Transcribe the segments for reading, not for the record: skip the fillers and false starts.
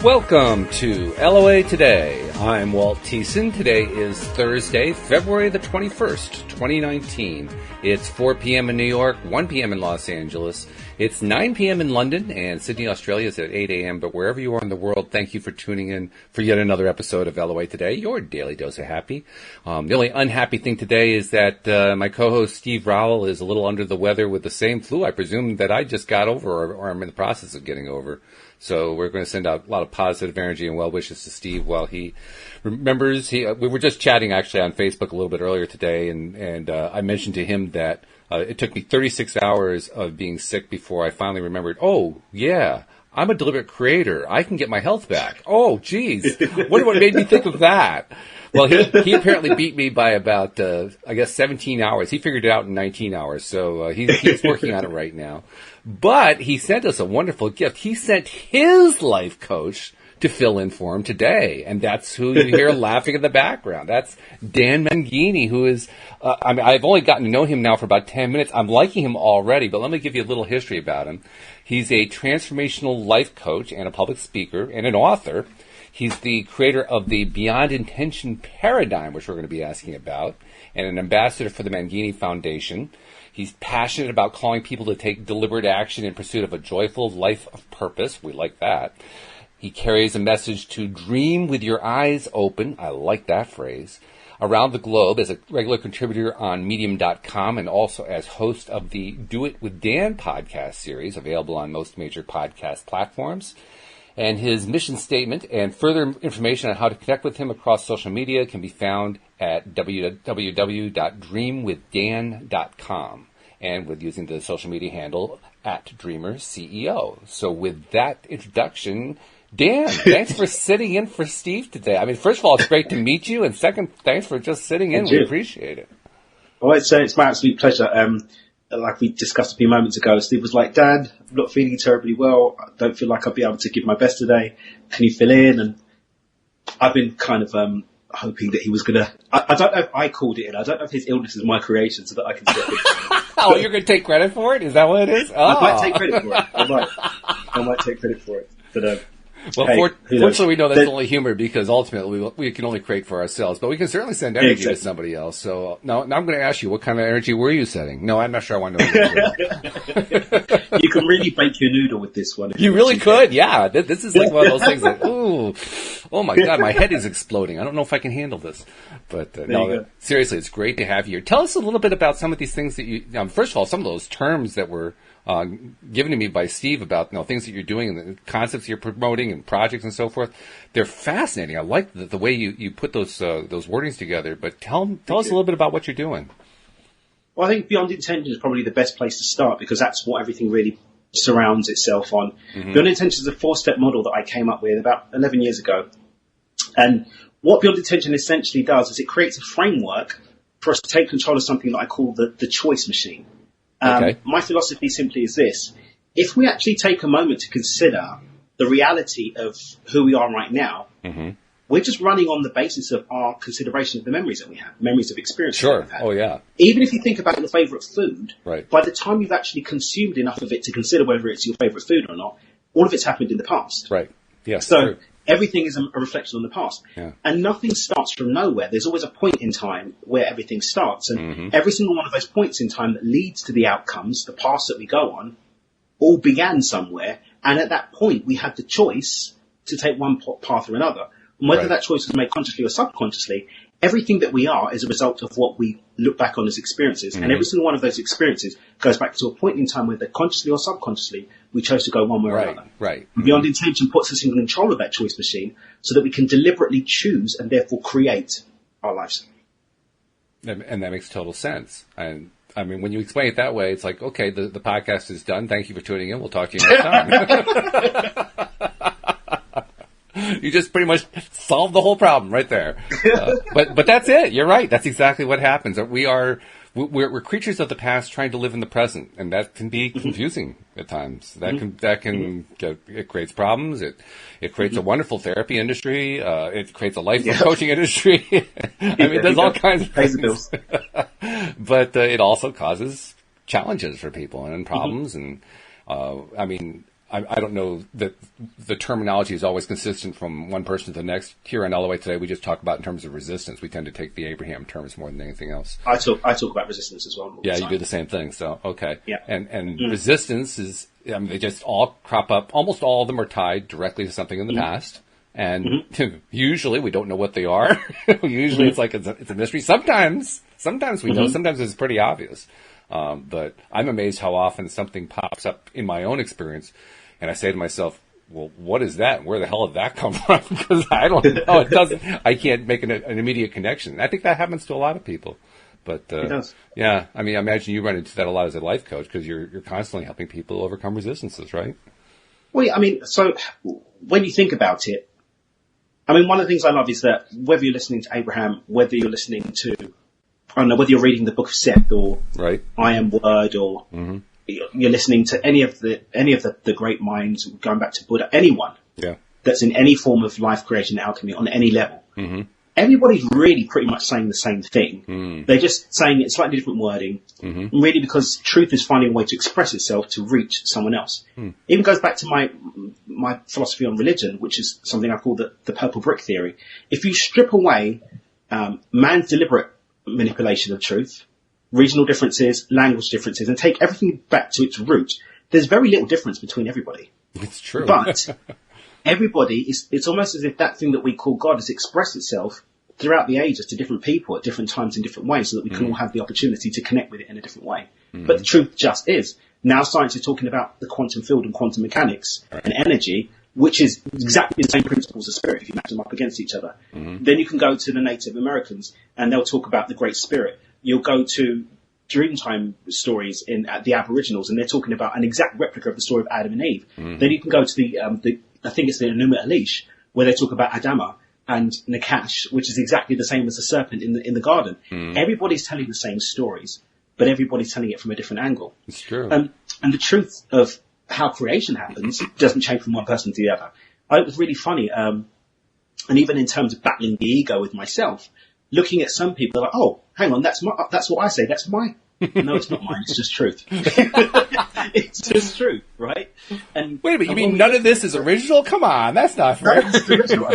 Welcome to LOA Today. I'm Walt Thiessen. Today is Thursday, February the 21st, 2019. It's 4 p.m. in New York, 1 p.m. in Los Angeles. It's 9 p.m. in London, and Sydney, Australia is at 8 a.m. But wherever you are in the world, thank you for tuning in for yet another episode of LOA Today, your daily dose of happy. The only unhappy thing today is that my co-host Steve Rowell is a little under the weather with the same flu, I presume, that I just got over or I'm in the process of getting over. So we're going to send out a lot of positive energy and well wishes to Steve while he remembers. We were just chatting actually on Facebook a little bit earlier today, and I mentioned to him that it took me 36 hours of being sick before I finally remembered, oh, yeah, I'm a deliberate creator. I can get my health back. Oh, geez. What made me think of that? Well, he apparently beat me by about, 17 hours. He figured it out in 19 hours, so he's working on it right now. But he sent us a wonderful gift. He sent his life coach to fill in for him today, and that's who you hear laughing in the background. That's Dan Mangena, who is, I've only gotten to know him now for about 10 minutes. I'm liking him already, but let me give you a little history about him. He's a transformational life coach and a public speaker and an author. He's the creator of the Beyond Intention paradigm, which we're going to be asking about, and an ambassador for the Mangena Foundation. He's passionate about calling people to take deliberate action in pursuit of a joyful life of purpose. We like that. He carries a message to dream with your eyes open. I like that phrase. Around the globe as a regular contributor on Medium.com and also as host of the Do It With Dan podcast series, available on most major podcast platforms. And his mission statement and further information on how to connect with him across social media can be found at www.dreamwithdan.com and with using the social media handle @DreamerCEO. So with that introduction, Dan, thanks for sitting in for Steve today. I mean, first of all, it's great to meet you, and second, thanks for just sitting in. We appreciate it. Well, it's my absolute pleasure. Like we discussed a few moments ago, Steve was like, Dan, I'm not feeling terribly well. I don't feel like I'll be able to give my best today. Can you fill in? And I've been kind of hoping that he was going to... I don't know if I called it in. I don't know if his illness is my creation so that I can step in. Oh, you're going to take credit for it? Is that what it is? Oh. I might take credit for it. I might take credit for it. But... Well, fortunately, we know that's only humor because ultimately we can only create for ourselves, but we can certainly send energy to somebody else. So now I'm going to ask you, what kind of energy were you setting? No, I'm not sure I want to know. You can really bake your noodle with this one. You really could, yeah. This is like one of those things that, oh my God, my head is exploding. I don't know if I can handle this. But seriously, it's great to have you here. Tell us a little bit about some of these things that you, first of all, some of those terms that were given to me by Steve about things that you're doing and the concepts you're promoting and projects and so forth. They're fascinating. I like the way you put those wordings together. But tell us a little bit about what you're doing. Well, I think Beyond Intention is probably the best place to start because that's what everything really surrounds itself on. Mm-hmm. Beyond Intention is a 4-step model that I came up with about 11 years ago. And what Beyond Intention essentially does is it creates a framework for us to take control of something that I call the choice machine. My philosophy simply is this. If we actually take a moment to consider the reality of who we are right now, mm-hmm. we're just running on the basis of our consideration of the memories that we have, memories of experiences that we've had. Oh, yeah. Even if you think about your favorite food, right. by the time you've actually consumed enough of it to consider whether it's your favorite food or not, all of it's happened in the past. Right. Yes. So true. Everything is a reflection on the past. Yeah. And nothing starts from nowhere. There's always a point in time where everything starts. And mm-hmm. every single one of those points in time that leads to the outcomes, the paths that we go on, all began somewhere. And at that point, we had the choice to take one path or another. And whether that choice was made consciously or subconsciously, everything that we are is a result of what we look back on as experiences. Mm-hmm. And every single one of those experiences goes back to a point in time where consciously or subconsciously, we chose to go one way or another. Right. Mm-hmm. Beyond Intention puts us in control of that choice machine so that we can deliberately choose and therefore create our lives. And that makes total sense. And I mean, when you explain it that way, it's like, okay, the podcast is done. Thank you for tuning in. We'll talk to you next time. You just pretty much solved the whole problem right there. But that's it. You're right. That's exactly what happens. We're creatures of the past trying to live in the present, and that can be confusing at times. It creates problems. It creates a wonderful therapy industry. It creates a life coaching industry. I mean, there's all kinds of things. But it also causes challenges for people and problems. And I mean, I don't know that the terminology is always consistent from one person to the next. Here on LOA Today, we just talk about in terms of resistance. We tend to take the Abraham terms more than anything else. I talk about resistance as well. Yeah, you do the same thing. So, okay. Yeah. And resistance is, I mean, they just all crop up. Almost all of them are tied directly to something in the past. And usually we don't know what they are. Usually it's like it's a mystery. Sometimes we know. Sometimes it's pretty obvious. But I'm amazed how often something pops up in my own experience, and I say to myself, well, what is that? Where the hell did that come from? Because I don't know. It doesn't. I can't make an immediate connection. I think that happens to a lot of people. But it does. Yeah, I mean, I imagine you run into that a lot as a life coach because you're constantly helping people overcome resistances, right? Well, yeah, I mean, so when you think about it, I mean, one of the things I love is that whether you're listening to Abraham, whether you're listening to, I don't know, whether you're reading the Book of Seth or right. I Am Word, or you're listening to any of the great minds, going back to Buddha, anyone that's in any form of life creation and alchemy on any level, everybody's really pretty much saying the same thing. They're just saying it in slightly different wording, really because truth is finding a way to express itself to reach someone else. Even goes back to my philosophy on religion, which is something I call the purple brick theory. If you strip away man's deliberate manipulation of truth, regional differences, language differences, and take everything back to its root, there's very little difference between everybody. It's true. But everybody, it's almost as if that thing that we call God has expressed itself throughout the ages to different people at different times in different ways so that we can all have the opportunity to connect with it in a different way. But the truth just is. Now science is talking about the quantum field and quantum mechanics and energy, which is exactly the same principles as spirit if you match them up against each other. Then you can go to the Native Americans and they'll talk about the Great Spirit. You'll go to Dreamtime stories at the Aboriginals and they're talking about an exact replica of the story of Adam and Eve. Then you can go to the I think it's the Enuma Elish, where they talk about Adama and Nakash, which is exactly the same as the serpent in the garden. Everybody's telling the same stories, but everybody's telling it from a different angle. It's true. And the truth of how creation happens doesn't change from one person to the other. It was really funny, and even in terms of battling the ego with myself, looking at some people, they're like, oh, hang on, that's what I say, that's my... No, it's not mine, it's just truth. It's just truth, right? And wait a minute, you mean none of this is original? Come on, that's not fair. That's original.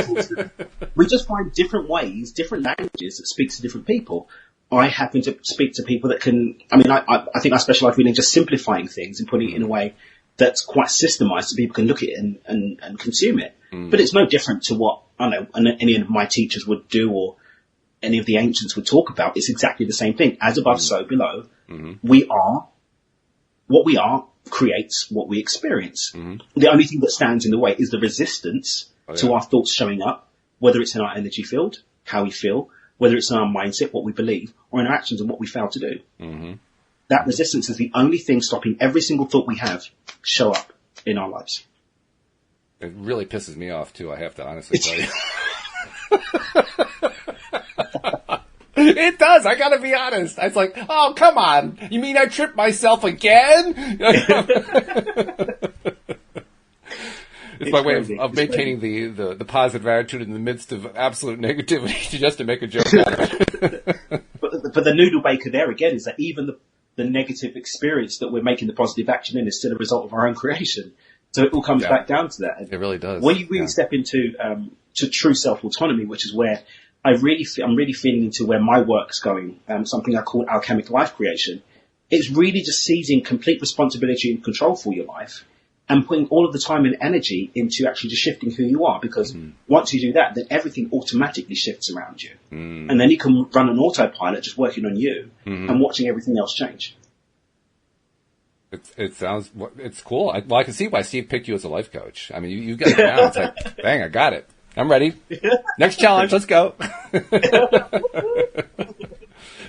We just find different ways, different languages that speak to different people. I happen to speak to people that can, I mean, I think I specialize really in just simplifying things and putting it in a way that's quite systemized so people can look at it and consume it. But it's no different to what, I don't know, any of my teachers would do or any of the ancients would talk about. It's exactly the same thing. As above, so below. We are, what we are creates what we experience. The only thing that stands in the way is the resistance to our thoughts showing up, whether it's in our energy field, how we feel, whether it's in our mindset, what we believe, or in our actions and what we fail to do. That resistance is the only thing stopping every single thought we have show up in our lives. It really pisses me off, too, I have to honestly tell you. It does. I gotta be honest. It's like, oh, come on. You mean I tripped myself again? It's my way of maintaining the positive attitude in the midst of absolute negativity just to make a joke out of it. But the noodle baker there again is that even the negative experience that we're making the positive action in is still a result of our own creation. So it all comes back down to that. It really does. When you really step into to true self-autonomy, which is where I'm really feeling into where my work's going, something I call alchemic life creation. It's really just seizing complete responsibility and control for your life and putting all of the time and energy into actually just shifting who you are, because once you do that, then everything automatically shifts around you. And then you can run an autopilot just working on you and watching everything else change. It's cool. I can see why Steve picked you as a life coach. I mean, you got it down. It's like, dang, I got it. I'm ready. Next challenge. Let's go.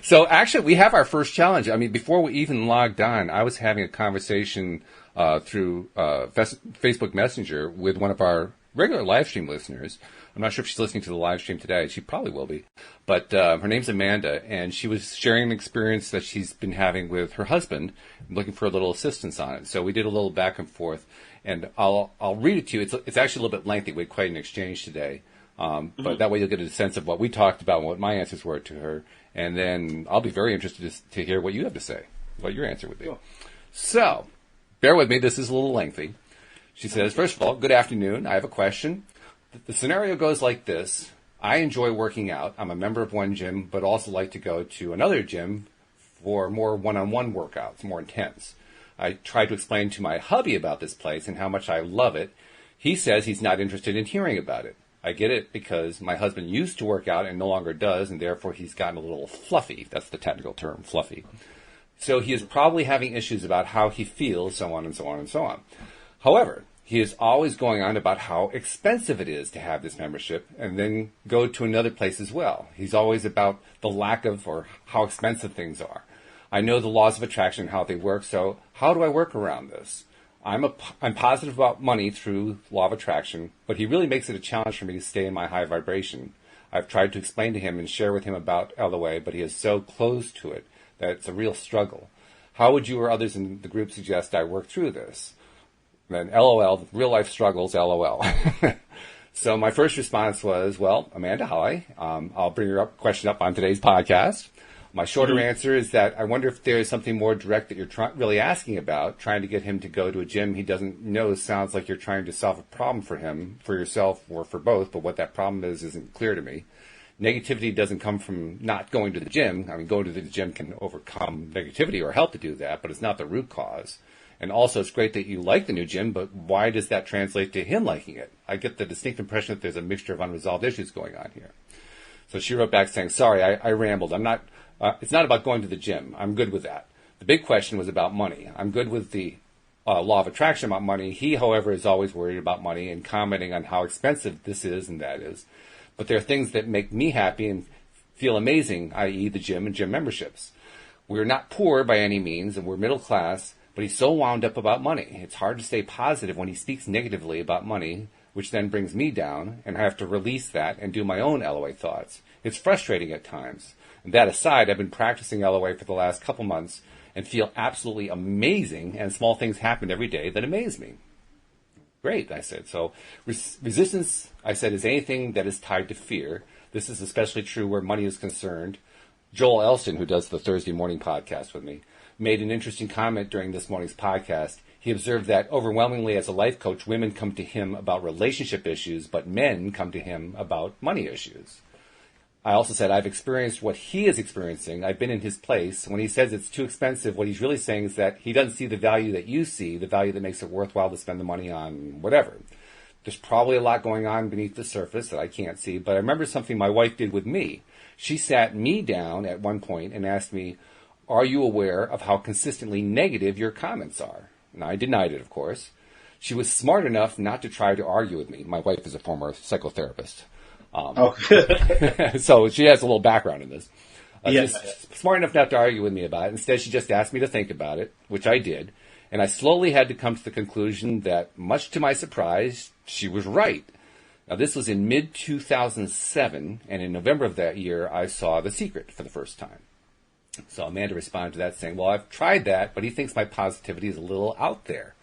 So actually, we have our first challenge. I mean, before we even logged on, I was having a conversation through Facebook Messenger with one of our regular live stream listeners. I'm not sure if she's listening to the live stream today. She probably will be. But her name's Amanda, and she was sharing an experience that she's been having with her husband, looking for a little assistance on it. So we did a little back and forth. And I'll read it to you. It's actually a little bit lengthy. We had quite an exchange today. But that way you'll get a sense of what we talked about and what my answers were to her. And then I'll be very interested to hear what you have to say, what your answer would be. Cool. So, bear with me. This is a little lengthy. She says, first of all, good afternoon. I have a question. The scenario goes like this. I enjoy working out. I'm a member of one gym, but also like to go to another gym for more one-on-one workouts, more intense. I tried to explain to my hubby about this place and how much I love it. He says he's not interested in hearing about it. I get it because my husband used to work out and no longer does, and therefore he's gotten a little fluffy. That's the technical term, fluffy. So he is probably having issues about how he feels, so on and so on and so on. However, he is always going on about how expensive it is to have this membership and then go to another place as well. He's always about the lack of or how expensive things are. I know the laws of attraction and how they work, so how do I work around this? I'm positive about money through law of attraction, but he really makes it a challenge for me to stay in my high vibration. I've tried to explain to him and share with him about LOA, but he is so close to it that it's a real struggle. How would you or others in the group suggest I work through this? Then LOL, real life struggles, LOL. So my first response was, well, Amanda, hi. I'll bring your question up on today's podcast. My shorter answer is that I wonder if there is something more direct that you're really asking about, trying to get him to go to a gym he doesn't know. Sounds like you're trying to solve a problem for him, for yourself, or for both, but what that problem is isn't clear to me. Negativity doesn't come from not going to the gym. I mean, going to the gym can overcome negativity or help to do that, but it's not the root cause. And also, it's great that you like the new gym, but why does that translate to him liking it? I get the distinct impression that there's a mixture of unresolved issues going on here. So she wrote back saying, sorry, I rambled. It's not about going to the gym. I'm good with that. The big question was about money. I'm good with the law of attraction about money. He, however, is always worried about money and commenting on how expensive this is and that is. But there are things that make me happy and feel amazing, i.e. the gym and gym memberships. We're not poor by any means, and we're middle class, but he's so wound up about money. It's hard to stay positive when he speaks negatively about money, which then brings me down, and I have to release that and do my own LOA thoughts. It's frustrating at times. And that aside, I've been practicing LOA for the last couple months and feel absolutely amazing, and small things happen every day that amaze me. Great, I said. So resistance, I said, is anything that is tied to fear. This is especially true where money is concerned. Joel Elston, who does the Thursday morning podcast with me, made an interesting comment during this morning's podcast. He observed that overwhelmingly as a life coach, women come to him about relationship issues, but men come to him about money issues. I also said, I've experienced what he is experiencing. I've been in his place. When he says it's too expensive, what he's really saying is that he doesn't see the value that you see, the value that makes it worthwhile to spend the money on whatever. There's probably a lot going on beneath the surface that I can't see, but I remember something my wife did with me. She sat me down at one point and asked me, are you aware of how consistently negative your comments are? And I denied it, of course. She was smart enough not to try to argue with me. My wife is a former psychotherapist. So she has a little background in this. She's smart enough not to argue with me about it. Instead, she just asked me to think about it, which I did. And I slowly had to come to the conclusion that, much to my surprise, she was right. Now, this was in mid-2007, and in November of that year, I saw The Secret for the first time. So Amanda responded to that saying, well, I've tried that, but he thinks my positivity is a little out there.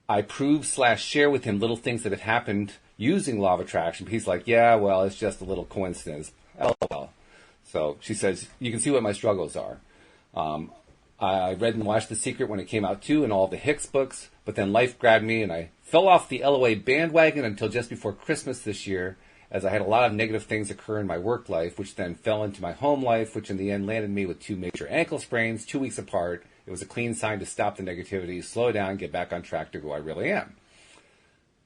I prove/share with him little things that have happened using law of attraction. He's like, yeah, well, it's just a little coincidence. LOL. So she says, you can see what my struggles are. I read and watched The Secret when it came out too, and all the Hicks books, but then life grabbed me and I fell off the LOA bandwagon until just before Christmas this year, as I had a lot of negative things occur in my work life, which then fell into my home life, which in the end landed me with 2 major ankle sprains, 2 weeks apart. It was a clean sign to stop the negativity, slow down, get back on track to who I really am.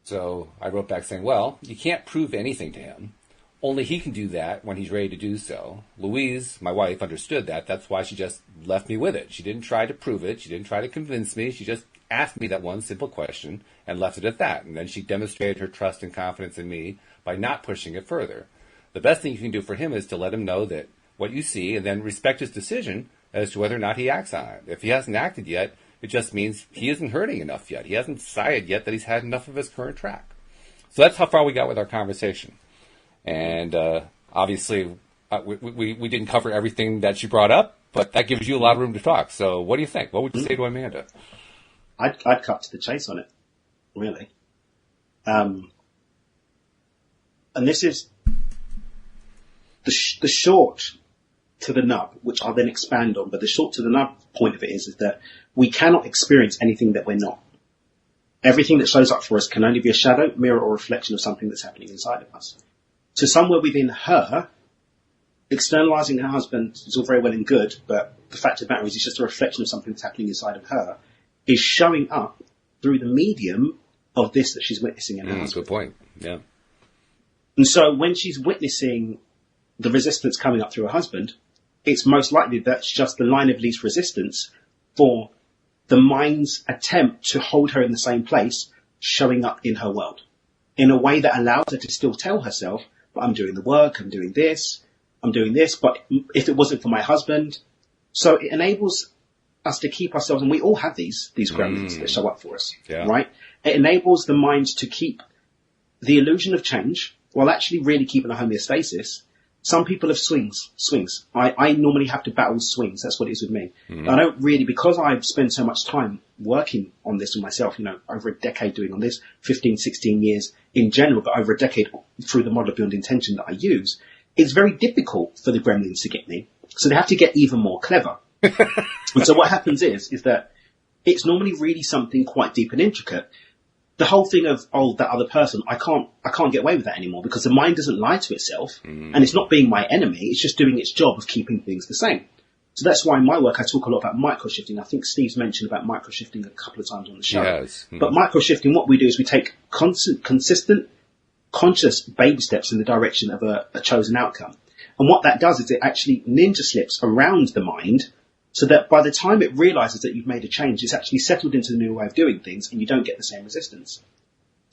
So I wrote back saying, well, you can't prove anything to him. Only he can do that when he's ready to do so. Louise, my wife, understood that. That's why she just left me with it. She didn't try to prove it. She didn't try to convince me. She just asked me that one simple question and left it at that. And then she demonstrated her trust and confidence in me by not pushing it further. The best thing you can do for him is to let him know that what you see and then respect his decision as to whether or not he acts on it. If he hasn't acted yet, it just means he isn't hurting enough yet. He hasn't decided yet that he's had enough of his current track. So that's how far we got with our conversation. And obviously, we didn't cover everything that she brought up, but that gives you a lot of room to talk. So what do you think? What would you say to Amanda? I'd cut to the chase on it, really. And this is the short to the nub, which I'll then expand on. But the short to the nub point of it is that we cannot experience anything that we're not. Everything that shows up for us can only be a shadow, mirror, or reflection of something that's happening inside of us. So somewhere within her, externalizing her husband is all very well and good, but the fact of the matter is it's just a reflection of something that's happening inside of her, is showing up through the medium of this that she's witnessing in her husband. That's a good point. Yeah. And so when she's witnessing the resistance coming up through her husband, it's most likely that's just the line of least resistance for the mind's attempt to hold her in the same place, showing up in her world in a way that allows her to still tell herself, but I'm doing the work, I'm doing this, but if it wasn't for my husband. So it enables us to keep ourselves, and we all have these gremlins that show up for us, right? It enables the mind to keep the illusion of change while actually really keeping a homeostasis. Some people have swings. I normally have to battle swings. That's what it is with me. I don't really, because I've spent so much time working on this with myself, over a decade doing on this, 15, 16 years in general, but over a decade through the model of Beyond Intention that I use, it's very difficult for the gremlins to get me. So they have to get even more clever. And so what happens is that it's normally really something quite deep and intricate. The whole thing of, that other person, I can't get away with that anymore because the mind doesn't lie to itself and it's not being my enemy. It's just doing its job of keeping things the same. So that's why in my work, I talk a lot about micro-shifting. I think Steve's mentioned about micro-shifting a couple of times on the show. Yes. But micro-shifting, what we do is we take consistent, conscious baby steps in the direction of a chosen outcome. And what that does is it actually ninja slips around the mind so that by the time it realizes that you've made a change, it's actually settled into the new way of doing things and you don't get the same resistance.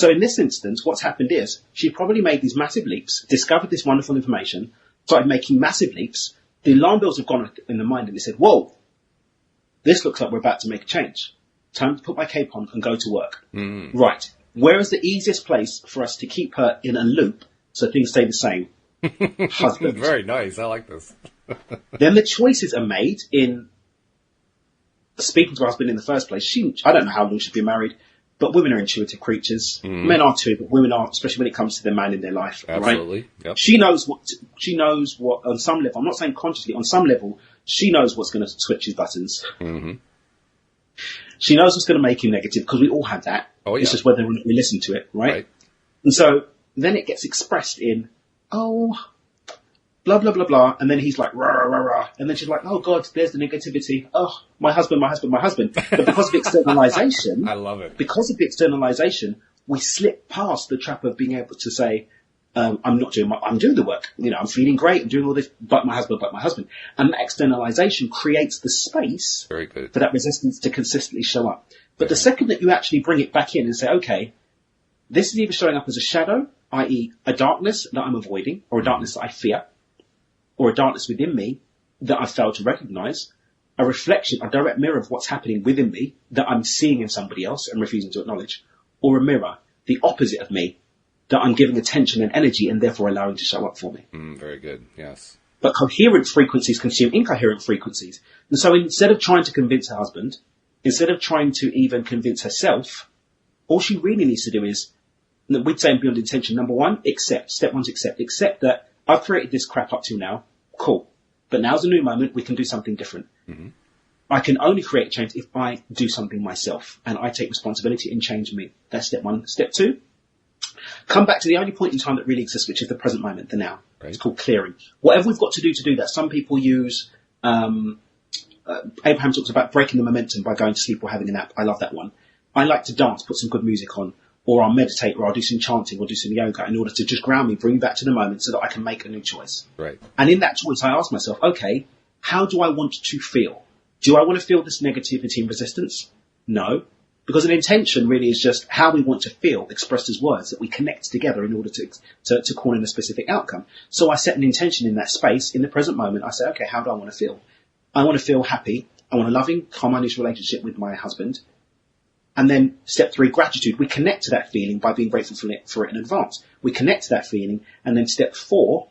So in this instance, what's happened is she probably made these massive leaps, discovered this wonderful information, started making massive leaps. The alarm bells have gone off in the mind and it said, whoa, this looks like we're about to make a change. Time to put my cape on and go to work. Right. Where is the easiest place for us to keep her in a loop so things stay the same? Husband. Very nice. I like this. Then the choices are made in speaking to her husband in the first place. I don't know how long she's been married, but women are intuitive creatures. Men are too, but women are, especially when it comes to the man in their life. Absolutely. Right? Yep. She knows what on some level, I'm not saying consciously, on some level, she knows what's going to switch his buttons. She knows what's going to make him negative because we all have that. Oh, yeah. It's just whether or not we listen to it, right? And so then it gets expressed in, blah, blah, blah, blah. And then he's like, rah, rah, rah, rah. And then she's like, oh, God, there's the negativity. Oh, my husband. But because of externalization, I love it. Because of the externalization, we slip past the trap of being able to say, I'm doing the work. I'm feeling great. I'm doing all this, but my husband. And that externalization creates the space Very good. for that resistance to consistently show up. But the second that you actually bring it back in and say, okay, this is either showing up as a shadow, i.e. a darkness that I'm avoiding, or a darkness that I fear, or a darkness within me that I failed to recognize, a reflection, a direct mirror of what's happening within me that I'm seeing in somebody else and refusing to acknowledge, or a mirror, the opposite of me, that I'm giving attention and energy and therefore allowing to show up for me. Very good, yes. But coherent frequencies consume incoherent frequencies. And so instead of trying to convince her husband, instead of trying to even convince herself, all she really needs to do is, we'd say in Beyond Intention, number one, accept. Step one's accept. Accept that I've created this crap up till now. Cool. But now's a new moment. We can do something different. I can only create change if I do something myself and I take responsibility and change me. That's step one. Step two, come back to the only point in time that really exists, which is the present moment, the now. Right. It's called clearing. Whatever we've got to do that. Some people use, Abraham talks about breaking the momentum by going to sleep or having a nap. I love that one. I like to dance, put some good music on, or I'll meditate, or I'll do some chanting, or do some yoga in order to just ground me, bring me back to the moment so that I can make a new choice. Right. And in that choice, I ask myself, okay, how do I want to feel? Do I want to feel this negativity and resistance? No. Because an intention really is just how we want to feel expressed as words that we connect together in order to call in a specific outcome. So I set an intention in that space. In the present moment, I say, okay, how do I want to feel? I want to feel happy. I want a loving, harmonious relationship with my husband. And then step three, gratitude. We connect to that feeling by being grateful for it in advance. We connect to that feeling. And then step four,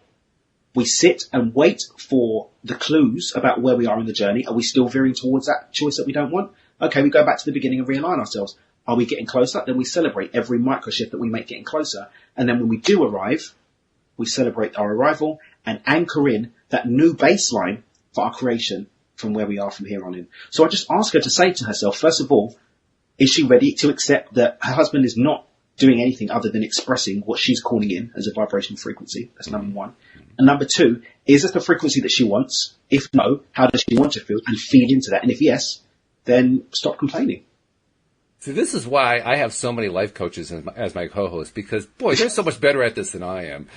we sit and wait for the clues about where we are in the journey. Are we still veering towards that choice that we don't want? Okay, we go back to the beginning and realign ourselves. Are we getting closer? Then we celebrate every micro shift that we make getting closer. And then when we do arrive, we celebrate our arrival and anchor in that new baseline for our creation from where we are from here on in. So I just ask her to say to herself, first of all, is she ready to accept that her husband is not doing anything other than expressing what she's calling in as a vibrational frequency? That's number one. And number two, is this the frequency that she wants? If no, how does she want to feel? And feed into that. And if yes, then stop complaining. So this is why I have so many life coaches as my co-hosts, because, boy, they're so much better at this than I am.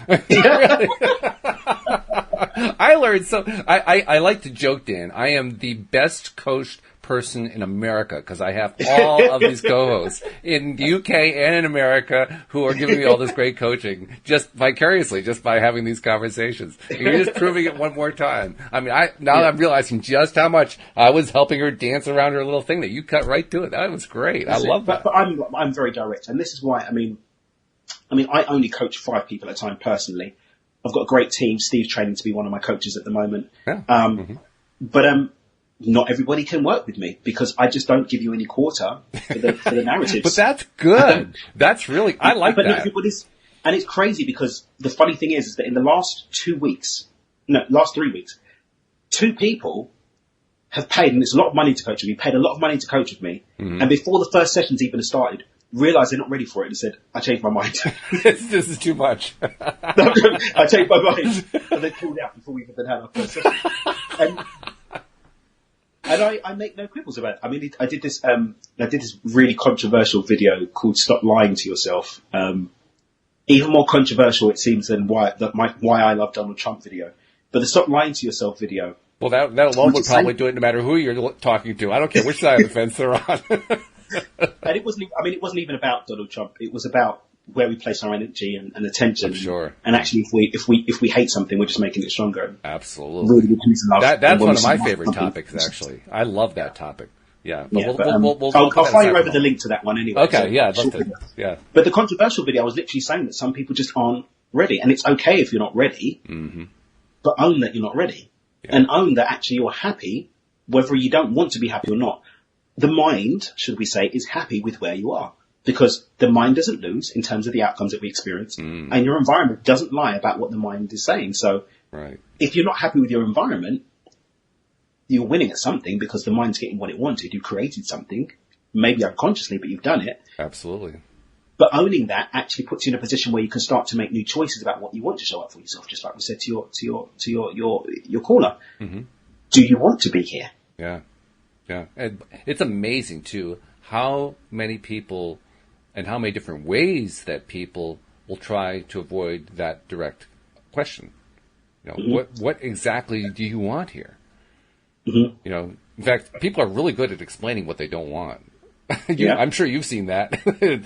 I learned so. I like to joke, Dan. I am the best coached person in America because I have all of these co-hosts in the UK and in America who are giving me all this great coaching just vicariously, just by having these conversations. And you're just proving it one more time. I mean, I'm realizing just how much I was helping her dance around her little thing that you cut right to it. That was great. I love that. But I'm very direct, and this is why. I mean, I only coach 5 people at a time personally. I've got a great team. Steve's training to be one of my coaches at the moment. Yeah. But not everybody can work with me because I just don't give you any quarter for the narratives. But that's good. That's really, I like but that. Not everybody's, and it's crazy because the funny thing is that in the last 3 weeks, 2 people have paid, and it's a lot of money to coach with me, paid a lot of money to coach with me, and before the first sessions even started, realised they're not ready for it and said, I changed my mind. This is too much. I changed my mind. And they pulled out before we even had our first session. And I make no quibbles about it. I mean, I did this really controversial video called "Stop Lying to Yourself." Even more controversial, it seems, than why I love Donald Trump video. But the "Stop Lying to Yourself" video. Well, that alone would probably do it, no matter who you're talking to. I don't care which side of the fence they're on. And it wasn't even about Donald Trump. It was about where we place our energy and attention. Sure. And actually, if we hate something, we're just making it stronger. Absolutely. Really peace and love. That's one of my favorite topics, actually. I love that topic. Yeah. But I'll fire you over the link to that one anyway. Okay. Yeah. I'd love to. Yeah. But the controversial video, I was literally saying that some people just aren't ready, and it's okay if you're not ready. Mm-hmm. But own that you're not ready, and own that actually you're happy, whether you don't want to be happy or not. The mind, should we say, is happy with where you are. Because the mind doesn't lose in terms of the outcomes that we experience, and your environment doesn't lie about what the mind is saying. So if you're not happy with your environment, you're winning at something because the mind's getting what it wanted. You created something, maybe unconsciously, but you've done it. Absolutely. But owning that actually puts you in a position where you can start to make new choices about what you want to show up for yourself, just like we said to your caller. Mm-hmm. Do you want to be here? Yeah. Yeah. And it's amazing, too, how many people and how many different ways that people will try to avoid that direct question. You know, what exactly do you want here? Mm-hmm. You know, in fact, people are really good at explaining what they don't want. I'm sure you've seen that.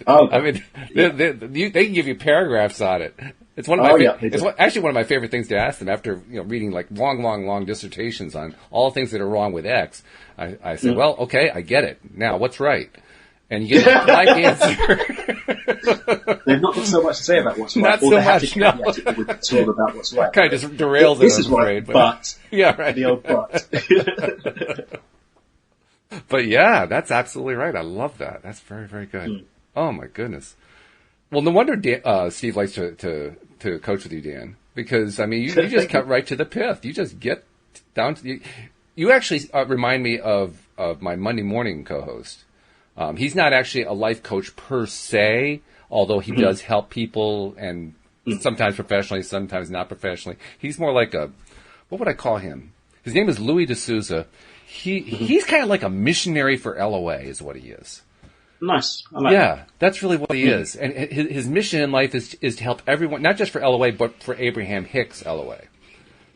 I mean, they can give you paragraphs on it. It's one of my actually one of my favorite things to ask them after reading like long dissertations on all things that are wrong with X. I say, well, okay, I get it. Now, what's right? And you get a blank answer. They've not got so much to say about what's right. Not so much, no. It's all about what's right. Kind of just derails this it, is I'm afraid. Right, but yeah, right. The old but. But yeah, that's absolutely right. I love that. That's very, very good. Oh my goodness. Well, no wonder Steve likes to coach with you, Dan, because I mean, you just cut right to the pith. You just get down to you actually remind me of my Monday morning co-host. He's not actually a life coach per se, although he does help people and sometimes professionally, sometimes not professionally. He's more like what would I call him? His name is Louis D'Souza. He's kind of like a missionary for LOA is what he is. Nice. I like that. That's really what he is. And his mission in life is to help everyone, not just for LOA, but for Abraham Hicks LOA.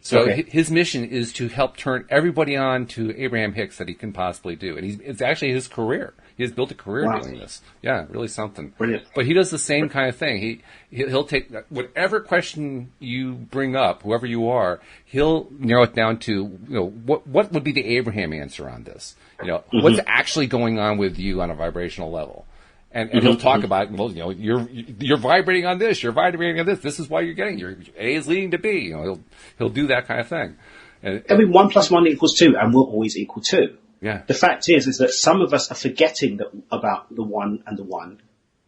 So his mission is to help turn everybody on to Abraham Hicks that he can possibly do. And it's actually his career. He has built a career doing this. Yeah, really something. Brilliant. But he does the same kind of thing. He'll take whatever question you bring up, whoever you are, he'll narrow it down to, what would be the Abraham answer on this? What's actually going on with you on a vibrational level? And he'll talk about, well, you're vibrating on this, you're vibrating on this. This is why you're getting your A is leading to B. He'll do that kind of thing. I mean, 1 + 1 = 2, and will always equal 2. Yeah. The fact is that some of us are forgetting about the 1 and the 1,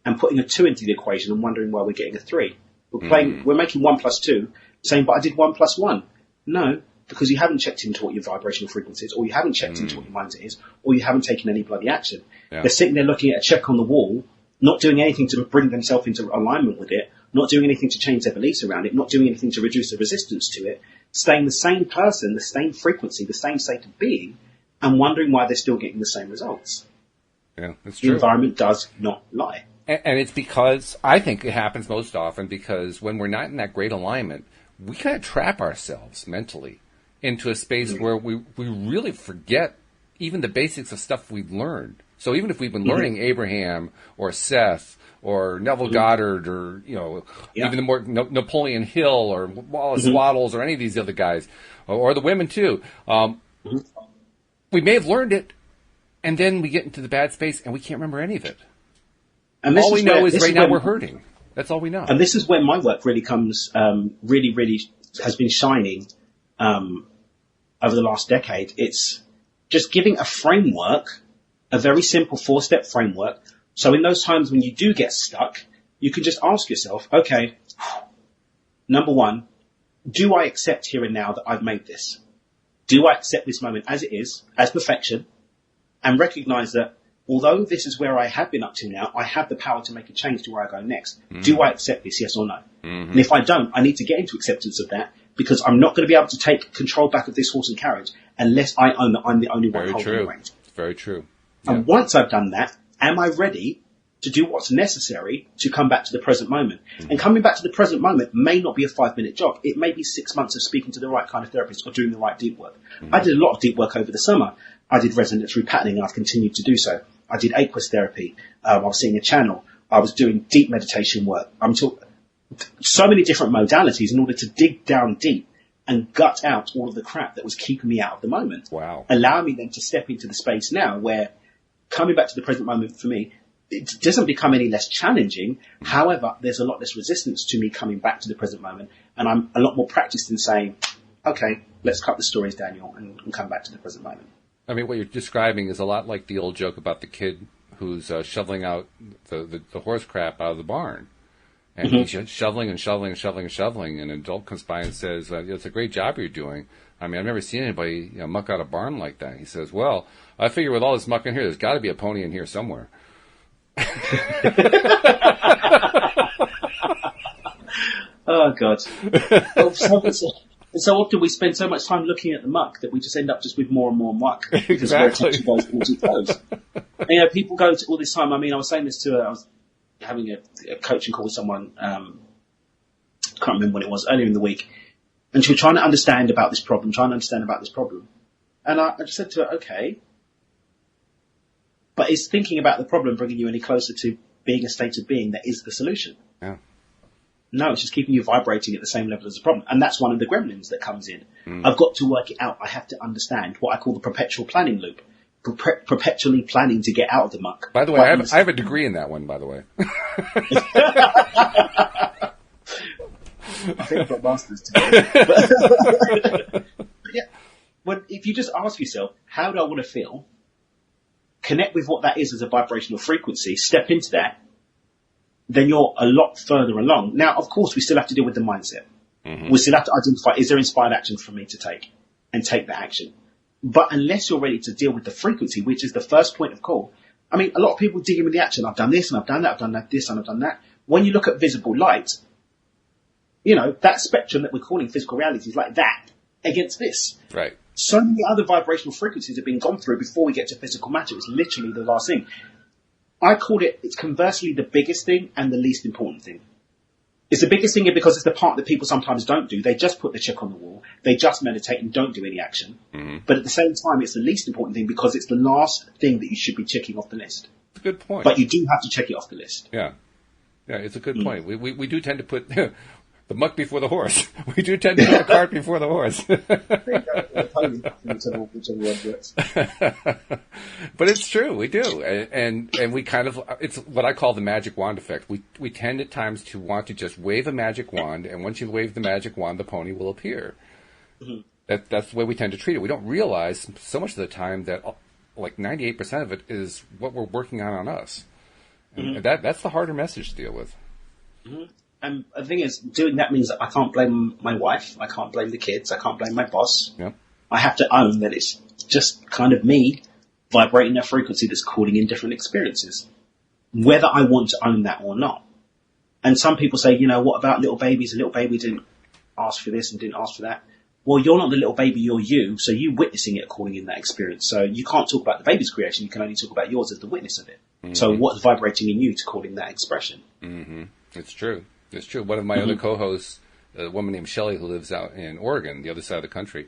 and putting a 2 into the equation and wondering why we're getting a 3. We're making 1 + 2, saying, but I did 1 + 1. No, because you haven't checked into what your vibrational frequency is, or you haven't checked into what your mindset is, or you haven't taken any bloody action. Yeah. They're sitting there looking at a check on the wall, not doing anything to bring themselves into alignment with it, not doing anything to change their beliefs around it, not doing anything to reduce the resistance to it, staying the same person, the same frequency, the same state of being, and wondering why they're still getting the same results. Yeah, that's true. The environment does not lie. And it's because, I think it happens most often because when we're not in that great alignment, we kind of trap ourselves mentally into a space where we really forget even the basics of stuff we've learned. So even if we've been learning Abraham or Seth or Neville Goddard or, even the more Napoleon Hill or Wallace Wattles or any of these other guys, or the women too, we may have learned it, and then we get into the bad space and we can't remember any of it. And all we know is right now we're hurting. That's all we know. And this is where my work really comes, really has been shining over the last decade. It's just giving a framework, a very simple 4-step framework. So in those times when you do get stuck, you can just ask yourself, okay, number one, do I accept here and now that I've made this? Do I accept this moment as it is, as perfection, and recognize that although this is where I have been up to now, I have the power to make a change to where I go next. Do I accept this, yes or no? And if I don't, I need to get into acceptance of that, because I'm not going to be able to take control back of this horse and carriage unless I own that I'm the only one holding the reins. Very true. Yeah. And once I've done that, am I ready to do what's necessary to come back to the present moment? And coming back to the present moment may not be a 5-minute job. It may be 6 months of speaking to the right kind of therapist or doing the right deep work. I did a lot of deep work over the summer. I did resonance repatterning, and I've continued to do so. I did aqueous therapy. I was seeing a channel. I was doing deep meditation work. So many different modalities in order to dig down deep and gut out all of the crap that was keeping me out of the moment. Wow. Allow me then to step into the space now where coming back to the present moment for me, it doesn't become any less challenging. However, there's a lot less resistance to me coming back to the present moment. And I'm a lot more practiced in saying, okay, let's cut the stories, Daniel, and come back to the present moment. I mean, what you're describing is a lot like the old joke about the kid who's shoveling out the horse crap out of the barn. And he's just shoveling and shoveling and shoveling and shoveling. And an adult comes by and says, it's a great job you're doing. I mean, I've never seen anybody muck out a barn like that. He says, well, I figure with all this muck in here, there's got to be a pony in here somewhere. Oh, God. So often we spend so much time looking at the muck that we just end up just with more and more muck. Because where attention goes, towards it goes. And, people go to all this time. I mean, I was saying this I was having a coaching call with someone, can't remember when it was, earlier in the week. And she was trying to understand about this problem. And I just said to her, okay, but is thinking about the problem bringing you any closer to being a state of being that is the solution? Yeah. No, it's just keeping you vibrating at the same level as the problem. And that's one of the gremlins that comes in. I've got to work it out. I have to understand what I call the perpetual planning loop. Perpetually planning to get out of the muck. By the way, I have a degree in that one, by the way. I think I've got a master's degree. But yeah, if you just ask yourself, how do I want to feel? Connect with what that is as a vibrational frequency, step into that, then you're a lot further along. Now, of course, we still have to deal with the mindset. We still have to identify, is there inspired action for me to take? And take that action. But unless you're ready to deal with the frequency, which is the first point of call, I mean, a lot of people dig in with the action. I've done this and I've done that, I've done that, this and I've done that. When you look at visible light, that spectrum that we're calling physical reality is like that against this. Right. So many other vibrational frequencies have been gone through before we get to physical matter. It's literally the last thing. I call it's conversely the biggest thing and the least important thing. It's the biggest thing because it's the part that people sometimes don't do. They just put the check on the wall. They just meditate and don't do any action. But at the same time, it's the least important thing because it's the last thing that you should be checking off the list. It's a good point. But you do have to check it off the list. Yeah. Yeah, it's a good point. We do tend to put the muck before the horse. We do tend to put the cart before the horse. But it's true, we do. And we kind of, it's what I call the magic wand effect. We tend at times to want to just wave a magic wand, and once you wave the magic wand, the pony will appear. That's the way we tend to treat it. We don't realize so much of the time that like 98% of it is what we're working on us. And that's the harder message to deal with. And the thing is, doing that means that I can't blame my wife, I can't blame the kids, I can't blame my boss. Yep. I have to own that it's just kind of me vibrating a frequency that's calling in different experiences, whether I want to own that or not. And some people say, what about little babies? A little baby didn't ask for this and didn't ask for that. Well, you're not the little baby, you're you, so you witnessing it, calling in that experience. So you can't talk about the baby's creation, you can only talk about yours as the witness of it. Mm-hmm. So what's vibrating in you to call in that expression? Mm-hmm. It's true. It's true. One of my other co-hosts, a woman named Shelley who lives out in Oregon, the other side of the country,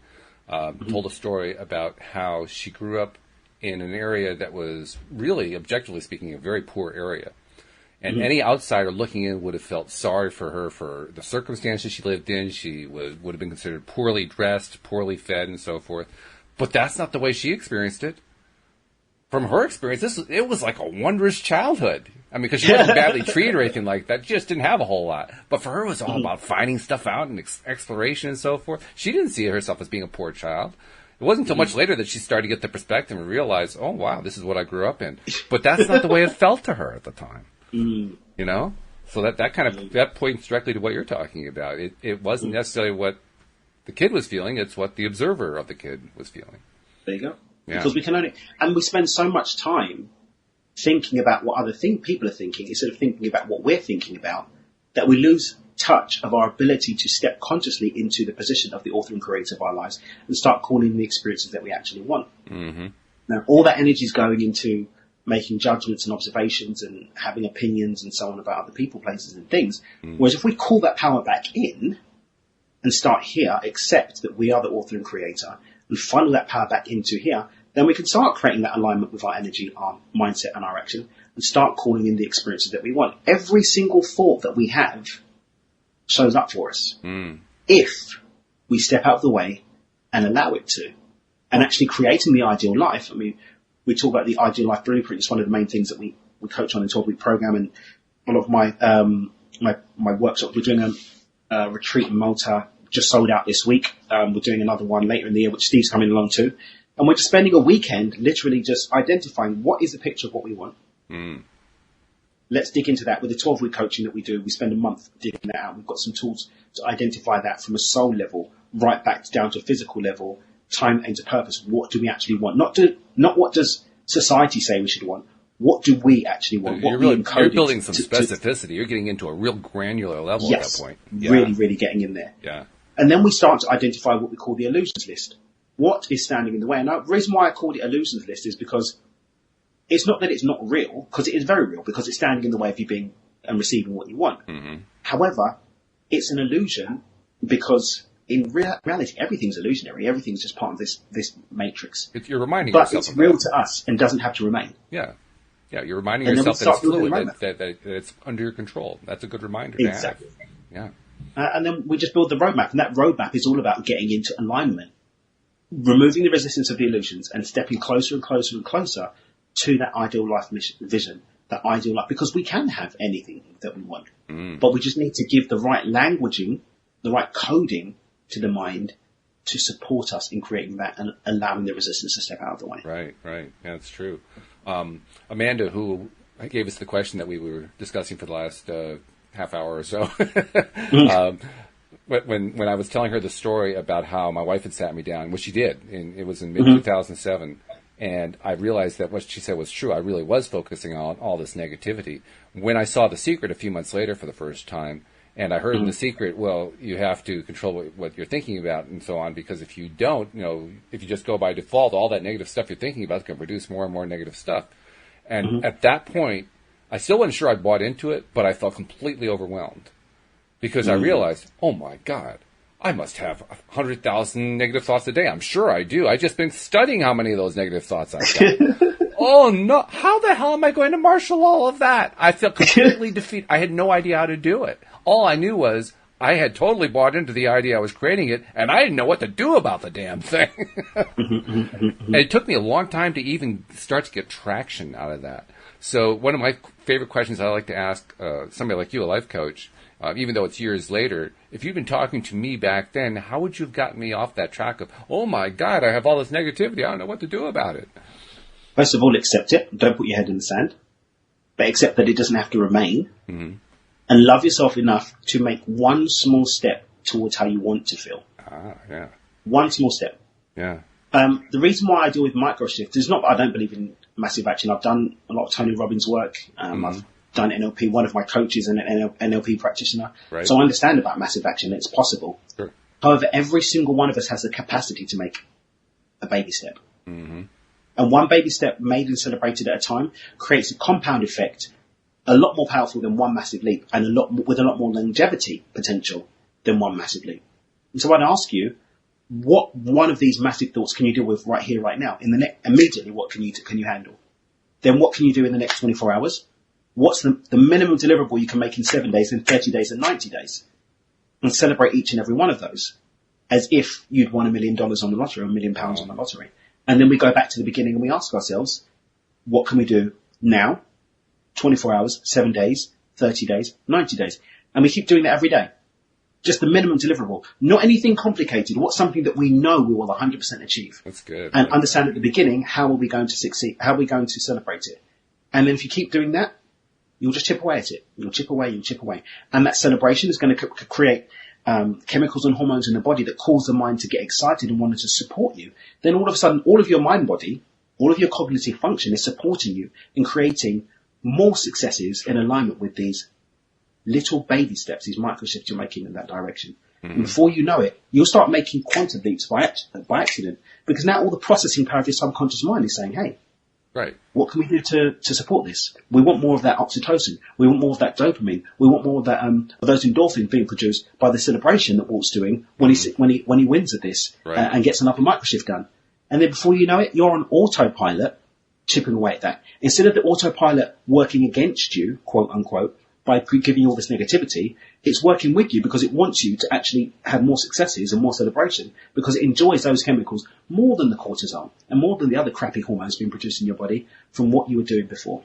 told a story about how she grew up in an area that was really, objectively speaking, a very poor area. And any outsider looking in would have felt sorry for her for the circumstances she lived in. She would have been considered poorly dressed, poorly fed, and so forth. But that's not the way she experienced it. From her experience, it was like a wondrous childhood. I mean, because she wasn't badly treated or anything like that. She just didn't have a whole lot. But for her, it was all about finding stuff out and exploration and so forth. She didn't see herself as being a poor child. It wasn't until much later that she started to get the perspective and realize, oh, wow, this is what I grew up in. But that's not the way it felt to her at the time. So that points directly to what you're talking about. It wasn't necessarily what the kid was feeling, it's what the observer of the kid was feeling. There you go. Yeah. Because we spend so much time thinking about what other people are thinking instead of thinking about what we're thinking about, that we lose touch of our ability to step consciously into the position of the author and creator of our lives and start calling the experiences that we actually want. Mm-hmm. Now, all that energy is going into making judgments and observations and having opinions and so on about other people, places and things. Whereas if we call that power back in and start here, accept that we are the author and creator, and funnel that power back into here, then we can start creating that alignment with our energy, our mindset and our action, and start calling in the experiences that we want. Every single thought that we have shows up for us if we step out of the way and allow it to. And actually creating the ideal life, I mean, we talk about the ideal life blueprint. It's one of the main things that we coach on in 12-week program, and a lot of my my workshops. We're doing a retreat in Malta, just sold out this week. We're doing another one later in the year, which Steve's coming along too. And we're just spending a weekend literally just identifying what is the picture of what we want. Let's dig into that. With the 12-week coaching that we do, we spend a month digging that out. We've got some tools to identify that from a soul level right back down to a physical level, time into purpose. What do we actually want? Not what does society say we should want. What do we actually want? You're building some specificity. You're getting into a real granular level at that point. Yeah. Really getting in there. Yeah. And then we start to identify what we call the illusions list. What is standing in the way? And the reason why I called it illusions list is because it's not that it's not real, because it is very real, because it's standing in the way of you being and receiving what you want. Mm-hmm. However, it's an illusion because in reality, everything's illusionary. Everything's just part of this matrix. You're reminding yourself, but it's real to us and doesn't have to remain. Yeah, you're reminding yourself that it's fluid, that it's under your control. That's a good reminder. Exactly. Yeah. And then we just build the roadmap, and that roadmap is all about getting into alignment, removing the resistance of the illusions, and stepping closer and closer and closer to that ideal life vision, that ideal life, because we can have anything that we want, but we just need to give the right languaging, the right coding to the mind to support us in creating that and allowing the resistance to step out of the way. Right. Yeah, that's true. Amanda, who gave us the question that we were discussing for the last half hour or so, when I was telling her the story about how my wife had sat me down, which she did, and it was in mid-2007, and I realized that what she said was true. I really was focusing on all this negativity. When I saw The Secret a few months later for the first time, and I heard in The Secret, well, you have to control what you're thinking about and so on, because if you don't, if you just go by default, all that negative stuff you're thinking about is going to produce more and more negative stuff. And at that point, I still wasn't sure I bought into it, but I felt completely overwhelmed because I realized, oh my God, I must have 100,000 negative thoughts a day. I'm sure I do. I've just been studying how many of those negative thoughts I've got. Oh no, how the hell am I going to marshal all of that? I felt completely defeated. I had no idea how to do it. All I knew was I had totally bought into the idea I was creating it, and I didn't know what to do about the damn thing. And it took me a long time to even start to get traction out of that. So one of my favorite questions I like to ask somebody like you, a life coach, even though it's years later, if you'd been talking to me back then, how would you have gotten me off that track of, oh my God, I have all this negativity, I don't know what to do about it? First of all, accept it. Don't put your head in the sand. But accept that it doesn't have to remain. And and love yourself enough to make one small step towards how you want to feel. Yeah. One small step. Yeah. The reason why I deal with microshift is not that I don't believe in massive action. I've done a lot of Tony Robbins work. I've done NLP. One of my coaches is an NLP practitioner. Right. So I understand about massive action. It's possible. Sure. However, every single one of us has the capacity to make a baby step. Mm-hmm. And one baby step made and celebrated at a time creates a compound effect a lot more powerful than one massive leap, and with a lot more longevity potential than one massive leap. And so I'd ask you, what one of these massive thoughts can you deal with right here, right now? Immediately, what can you handle? Then what can you do in the next 24 hours? What's the minimum deliverable you can make in 7 days, in 30 days, and 90 days? And celebrate each and every one of those as if you'd won $1 million on the lottery or £1 million on the lottery. And then we go back to the beginning and we ask ourselves, what can we do now? 24 hours, 7 days, 30 days, 90 days. And we keep doing that every day. Just the minimum deliverable. Not anything complicated. What's something that we know we will 100% achieve? That's good. And understand at the beginning, how are we going to succeed? How are we going to celebrate it? And then if you keep doing that, you'll just chip away at it. You'll chip away. And that celebration is going to create chemicals and hormones in the body that cause the mind to get excited and want to support you. Then all of a sudden, all of your mind body, all of your cognitive function is supporting you in creating more successes in alignment with these little baby steps, these micro shifts you're making in that direction. Mm-hmm. And before you know it, you'll start making quantum leaps by accident, because now all the processing power of your subconscious mind is saying, hey, right, what can we do to support this? We want more of that oxytocin. We want more of that dopamine. We want more of that of those endorphins being produced by the celebration that Walt's doing when he wins at this, right, and gets another microshift done. And then before you know it, you're on autopilot, chipping away at that. Instead of the autopilot working against you, quote unquote, by giving you all this negativity, it's working with you because it wants you to actually have more successes and more celebration, because it enjoys those chemicals more than the cortisol and more than the other crappy hormones being produced in your body from what you were doing before.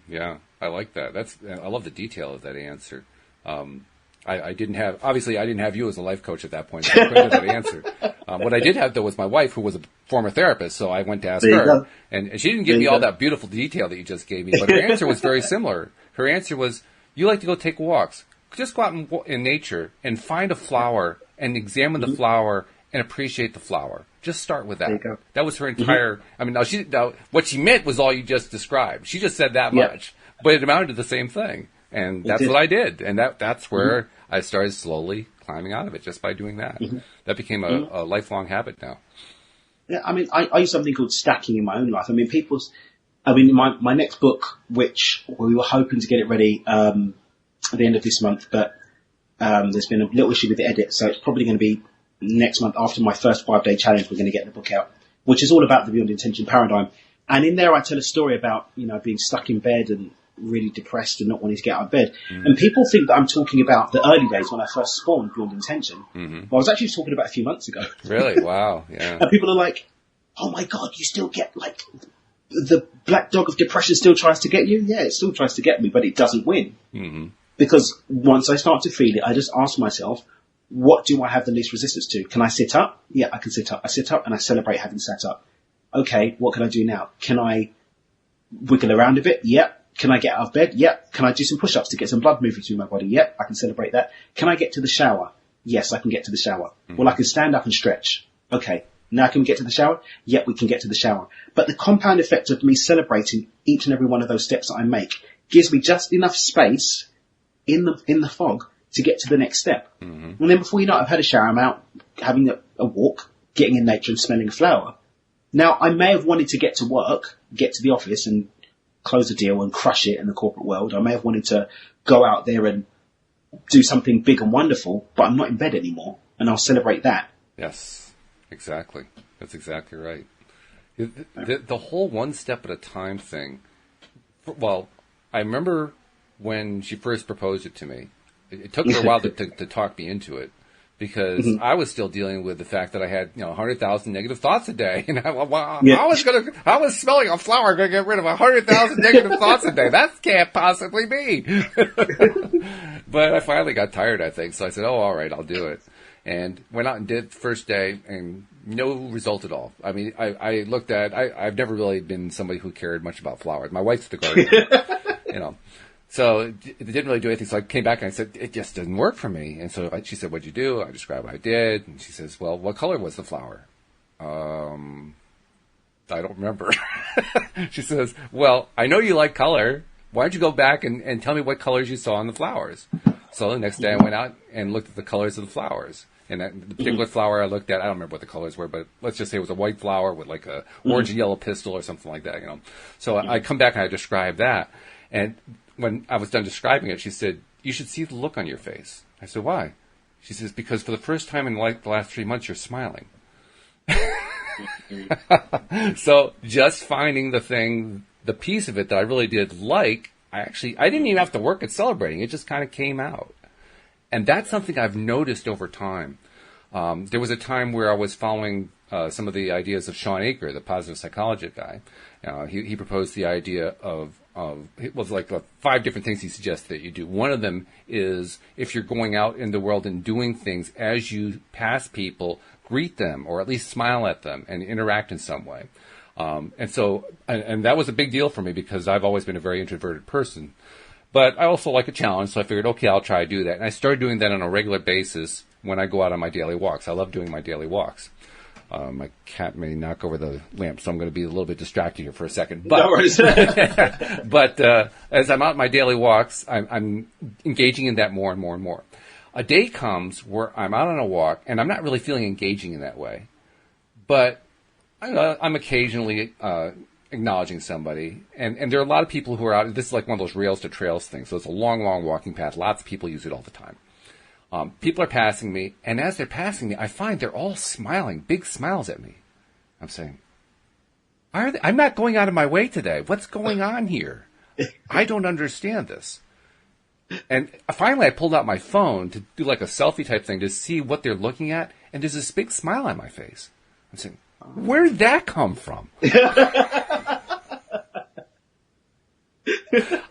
Yeah, I like that. I love the detail of that answer. I didn't have you as a life coach at that point, so I couldn't get that answer. What I did have, though, was my wife, who was a former therapist, so I went to ask her. And she didn't give me all that beautiful detail that you just gave me, but her answer was very similar. Her answer was, you like to go take walks. Just go out in nature and find a flower and examine the flower and appreciate the flower. Just start with that. There you go. That was her entire... I mean, now what she meant was all you just described. She just said that much, but it amounted to the same thing. And that's what I did. And that's where I started slowly climbing out of it, just by doing that. That became a lifelong habit now. Yeah, I mean, I use something called stacking in my own life. I mean, my next book, which we were hoping to get it ready at the end of this month, but there's been a little issue with the edit, so it's probably going to be next month after my first 5-day challenge. We're going to get the book out, which is all about the Beyond Intention paradigm. And in there, I tell a story about being stuck in bed and really depressed and not wanting to get out of bed. And people think that I'm talking about the early days when I first spawned Beyond Intention. But I was actually talking about a few months ago. Really? Wow. Yeah. And people are like, "Oh my God, you still get like." The black dog of depression still tries to get you? Yeah, it still tries to get me, but it doesn't win. Because once I start to feel it, I just ask myself, what do I have the least resistance to? Can I sit up? Yeah, I can sit up. I sit up and I celebrate having sat up. Okay, what can I do now? Can I wiggle around a bit? Yep. Can I get out of bed? Yep. Can I do some push-ups to get some blood moving through my body? Yep, I can celebrate that. Can I get to the shower? Yes, I can get to the shower. Well, I can stand up and stretch. Okay. Now can we get to the shower? Yep, we can get to the shower. But the compound effect of me celebrating each and every one of those steps that I make gives me just enough space in the fog to get to the next step. And then before you know it, I've had a shower, I'm out having a walk, getting in nature and smelling a flower. Now, I may have wanted to get to work, get to the office and close a deal and crush it in the corporate world. I may have wanted to go out there and do something big and wonderful, but I'm not in bed anymore, and I'll celebrate that. Yes. Exactly. That's exactly right. The whole one step at a time thing, well, I remember when she first proposed it to me. It took her a while to talk me into it, because I was still dealing with the fact that I had 100,000 negative thoughts a day. And how was smelling a flower going to get rid of 100,000 negative thoughts a day? That can't possibly be. But I finally got tired, I think. So I said, oh, all right, I'll do it. And went out and did the first day, and no result at all. I mean, I looked at, I've never really been somebody who cared much about flowers. My wife's the gardener, So it didn't really do anything. So I came back and I said, it just didn't work for me. And so she said, what'd you do? I described what I did. And she says, well, what color was the flower? I don't remember. She says, well, I know you like color. Why don't you go back and tell me what colors you saw in the flowers? So the next day I went out and looked at the colors of the flowers. And the particular flower I looked at, I don't remember what the colors were, but let's just say it was a white flower with like a orange and yellow pistil or something like that, So I come back and I describe that. And when I was done describing it, she said, you should see the look on your face. I said, why? She says, because for the first time in like the last 3 months, you're smiling. So just finding the piece of it that I really did like, I didn't even have to work at celebrating. It just kind of came out. And that's something I've noticed over time. There was a time where I was following some of the ideas of Sean Aker, the positive psychology guy. He proposed the idea of it was like 5 different things he suggested that you do. One of them is if you're going out in the world and doing things, as you pass people, greet them or at least smile at them and interact in some way. And that was a big deal for me because I've always been a very introverted person. But I also like a challenge, so I figured, okay, I'll try to do that. And I started doing that on a regular basis when I go out on my daily walks. I love doing my daily walks. My cat may knock over the lamp, so I'm going to be a little bit distracted here for a second. But, no worries. But as I'm out on my daily walks, I'm engaging in that more and more and more. A day comes where I'm out on a walk, and I'm not really feeling engaging in that way. But I'm occasionally acknowledging somebody. And there are a lot of people who are out. This is like one of those rails to trails things. So it's a long, long walking path. Lots of people use it all the time. People are passing me, and as they're passing me, I find they're all smiling, big smiles at me. I'm saying, I'm not going out of my way today. What's going on here? I don't understand this. And finally, I pulled out my phone to do like a selfie type thing to see what they're looking at, and there's this big smile on my face. I'm saying, where did that come from?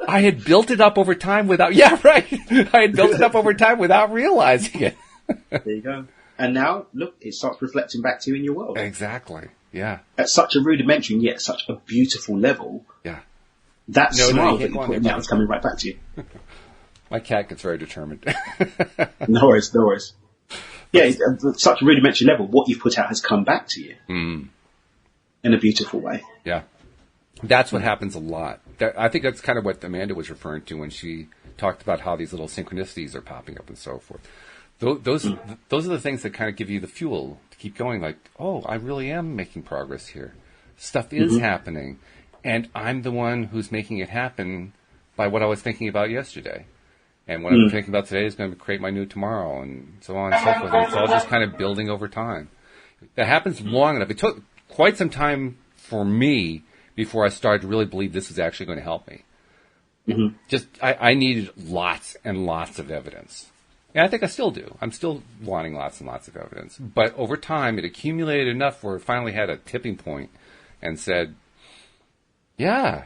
I had built it up over time without... Yeah, right. I had built it up over time without realizing it. There you go. And now, look, it starts reflecting back to you in your world. Exactly. Yeah. At such a rudimentary, yet such a beautiful level. Yeah. That smile that you're putting out is coming right back to you. My cat gets very determined. No worries. Yeah, at such a rudimentary level, what you've put out has come back to you. In a beautiful way. Yeah. That's what happens a lot. I think that's kind of what Amanda was referring to when she talked about how these little synchronicities are popping up and so forth. Those are the things that kind of give you the fuel to keep going. Like, oh, I really am making progress here. Stuff is happening, and I'm the one who's making it happen by what I was thinking about yesterday. And what I'm thinking about today is going to create my new tomorrow, and so on and so forth. And it's all just kind of building over time. That happens long enough. It took quite some time for me before I started to really believe this was actually going to help me. I needed lots and lots of evidence. And I think I still do. I'm still wanting lots and lots of evidence. But over time, it accumulated enough where it finally had a tipping point and said, yeah,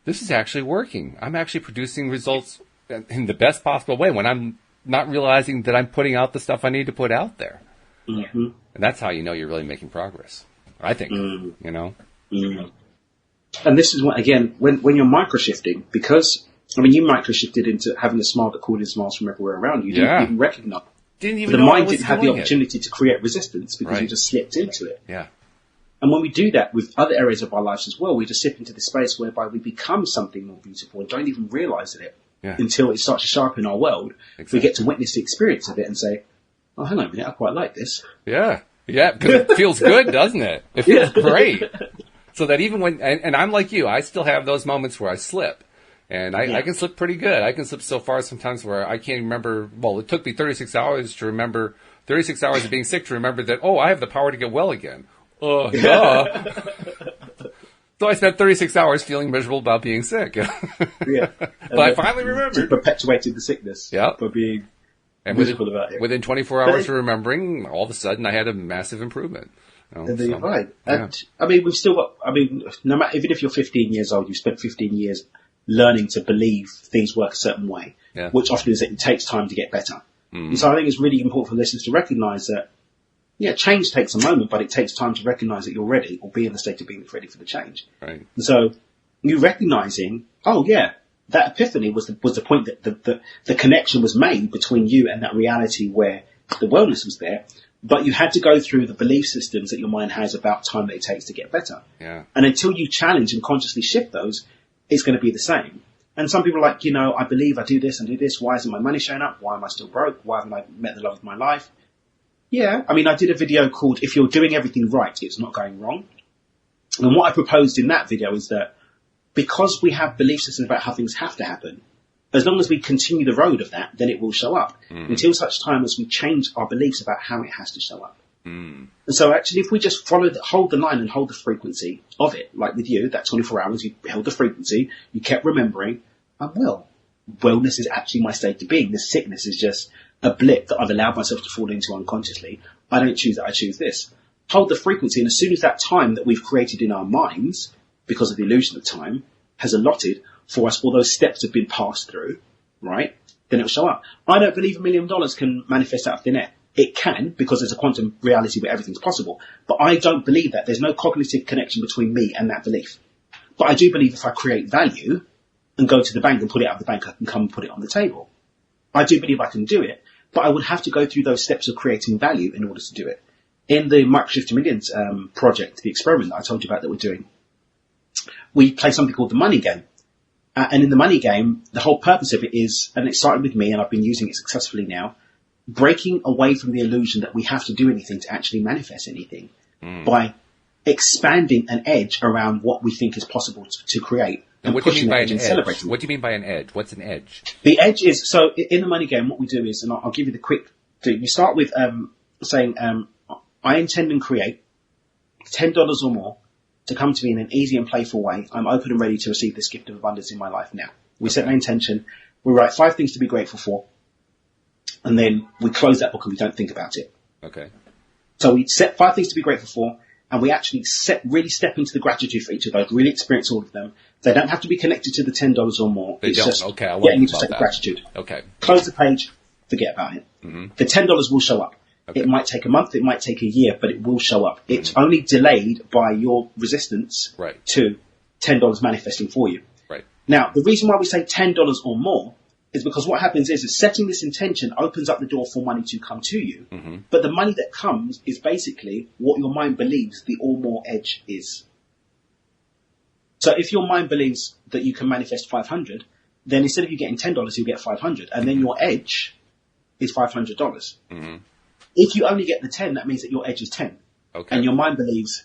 this is actually working. I'm actually producing results in the best possible way when I'm not realizing that I'm putting out the stuff I need to put out there. And that's how you know you're really making progress, I think, And this is what, again, when you're micro-shifting, because, you micro-shifted into having a smile that called in smiles from everywhere around you. You didn't even recognize. The mind didn't have the opportunity to create resistance because you just slipped into it. Yeah. And when we do that with other areas of our lives as well, we just slip into the space whereby we become something more beautiful and don't even realize it until it starts to sharpen our world. Exactly. We get to witness the experience of it and say, oh, hang on a minute, I quite like this. Yeah, because it feels good, doesn't it? It feels great. So that even when, and I'm like you, I still have those moments where I slip. And I can slip pretty good. I can slip so far sometimes where I can't remember, it took me 36 hours to remember, 36 hours of being sick to remember that, I have the power to get well again. So I spent 36 hours feeling miserable about being sick. But I finally remembered. It perpetuated the sickness. For being miserable about it. Within 24 hours of remembering, all of a sudden I had a massive improvement. You're right. And, we've still got, no matter, even if you're 15 years old, you've spent 15 years learning to believe things work a certain way, which often is that it takes time to get better. And so I think it's really important for listeners to recognize that, change takes a moment, but it takes time to recognize that you're ready or be in the state of being ready for the change. Right. And so you recognizing, that epiphany was the point that the connection was made between you and that reality where the wellness was there, but you had to go through the belief systems that your mind has about time that it takes to get better. Yeah. And until you challenge and consciously shift those, it's going to be the same. And some people are like, I believe I do this and do this. Why isn't my money showing up? Why am I still broke? Why haven't I met the love of my life? Yeah. I mean, I did a video called If You're Doing Everything Right, It's Not Going Wrong. And what I proposed in that video is that because we have belief systems about how things have to happen, as long as we continue the road of that, then it will show up until such time as we change our beliefs about how it has to show up. And so actually, if we just hold the line and hold the frequency of it, like with you, that 24 hours, you held the frequency, you kept remembering, I'm well. Wellness is actually my state of being. This sickness is just a blip that I've allowed myself to fall into unconsciously. I don't choose that, I choose this. Hold the frequency, and as soon as that time that we've created in our minds, because of the illusion of time, has allotted for us, all those steps have been passed through, right? Then it'll show up. I don't believe $1 million can manifest out of thin air. It can, because there's a quantum reality where everything's possible. But I don't believe that. There's no cognitive connection between me and that belief. But I do believe if I create value and go to the bank and pull it out of the bank, I can come and put it on the table. I do believe I can do it, but I would have to go through those steps of creating value in order to do it. In the Microshift to Millions project, the experiment that I told you about that we're doing, we play something called the money game. And in the money game, the whole purpose of it is, and it started with me and I've been using it successfully now, breaking away from the illusion that we have to do anything to actually manifest anything by expanding an edge around what we think is possible to create. And what do you mean by an edge? What do you mean by an edge? What's an edge? The edge is, so in the money game, what we do is, and I'll give you the quick, you start with saying, I intend and create $10 or more to come to me in an easy and playful way. I'm open and ready to receive this gift of abundance in my life now. We set an intention. We write 5 things to be grateful for. And then we close that book and we don't think about it. Okay. So we set 5 things to be grateful for, and we actually really step into the gratitude for each of those, really experience all of them. They don't have to be connected to the $10 or more. They it's don't. Just okay, I want getting to into that gratitude. Okay. Close the page, forget about it. The $10 will show up. Okay. It might take a month, it might take a year, but it will show up. It's only delayed by your resistance to $10 manifesting for you. Right. Now, the reason why we say $10 or more is because what happens is setting this intention opens up the door for money to come to you. But the money that comes is basically what your mind believes the or more edge is. So if your mind believes that you can manifest 500, then instead of you getting $10, you'll get 500. And then your edge is $500. If you only get the 10, that means that your edge is 10. Okay. And your mind believes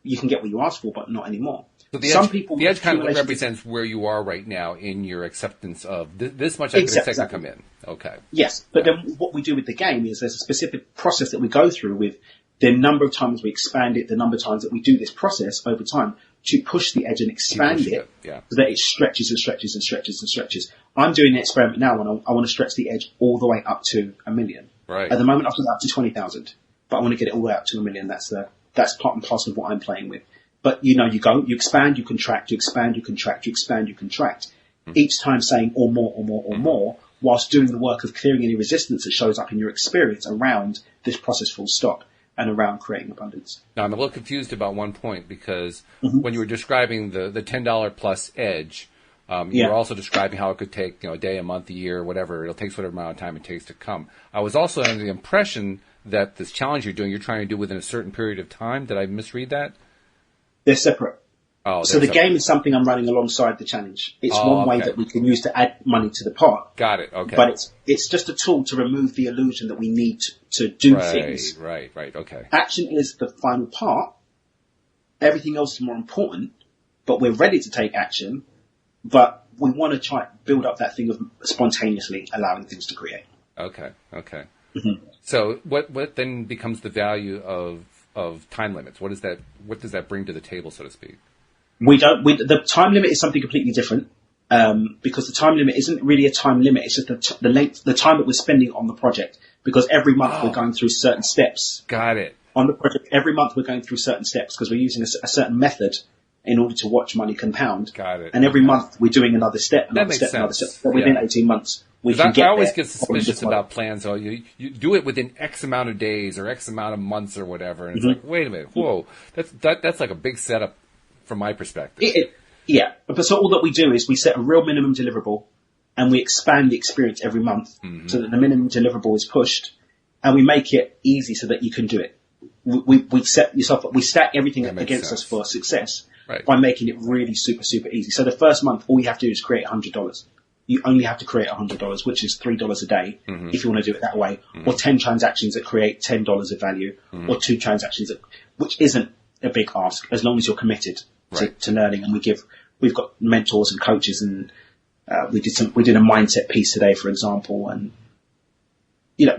you can get what you asked for, but not anymore. So the edge kind of represents where you are right now in your acceptance of this much I can expect to come in. Okay. Yes, but then what we do with the game is there's a specific process that we go through with the number of times we expand it, the number of times that we do this process over time to push the edge and expand it so that it stretches and stretches and stretches and stretches. I'm doing an experiment now and I want to stretch the edge all the way up to 1 million. Right. At the moment, I've got up to 20,000, but I want to get it all the way up to 1 million. That's part and parcel of what I'm playing with. But you expand, you contract, you expand, you contract, you expand, you contract. Each time saying or more, or more, or more, whilst doing the work of clearing any resistance that shows up in your experience around this process full stop and around creating abundance. Now, I'm a little confused about one point because when you were describing the $10 plus edge, you were also describing how it could take a day, a month, a year, whatever. It'll take whatever amount of time it takes to come. I was also under the impression that this challenge you're trying to do within a certain period of time. Did I misread that? They're separate. Oh, so the game is something I'm running alongside the challenge. It's one way that we can use to add money to the pot. Got it. Okay. But it's just a tool to remove the illusion that we need to do things. Right. Okay. Action is the final part. Everything else is more important, but we're ready to take action. But we want to try build up that thing of spontaneously allowing things to create. Okay. So what then becomes the value of time limits? What does that bring to the table, so to speak? The time limit is something completely different, because the time limit isn't really a time limit. It's just the time that we're spending on the project, because every month we're going through certain steps. Got it. On the project, every month we're going through certain steps because we're using a certain method in order to watch money compound. Got it. And every month we're doing another step, another step. But within 18 months, we can get I always there. get suspicious about plans. So you do it within X amount of days or X amount of months or whatever. And it's like, wait a minute. Whoa. That's like a big setup from my perspective. Yeah, but so all that we do is we set a real minimum deliverable, and we expand the experience every month so that the minimum deliverable is pushed, and we make it easy so that you can do it. We set yourself up, we stack everything against us for success by making it really super, super easy. So the first month, all you have to do is create $100. You only have to create $100, which is $3 a day if you want to do it that way, or 10 transactions that create $10 of value, or 2 transactions which isn't a big ask as long as you're committed to learning. And we've got mentors and coaches, and we did a mindset piece today, for example, and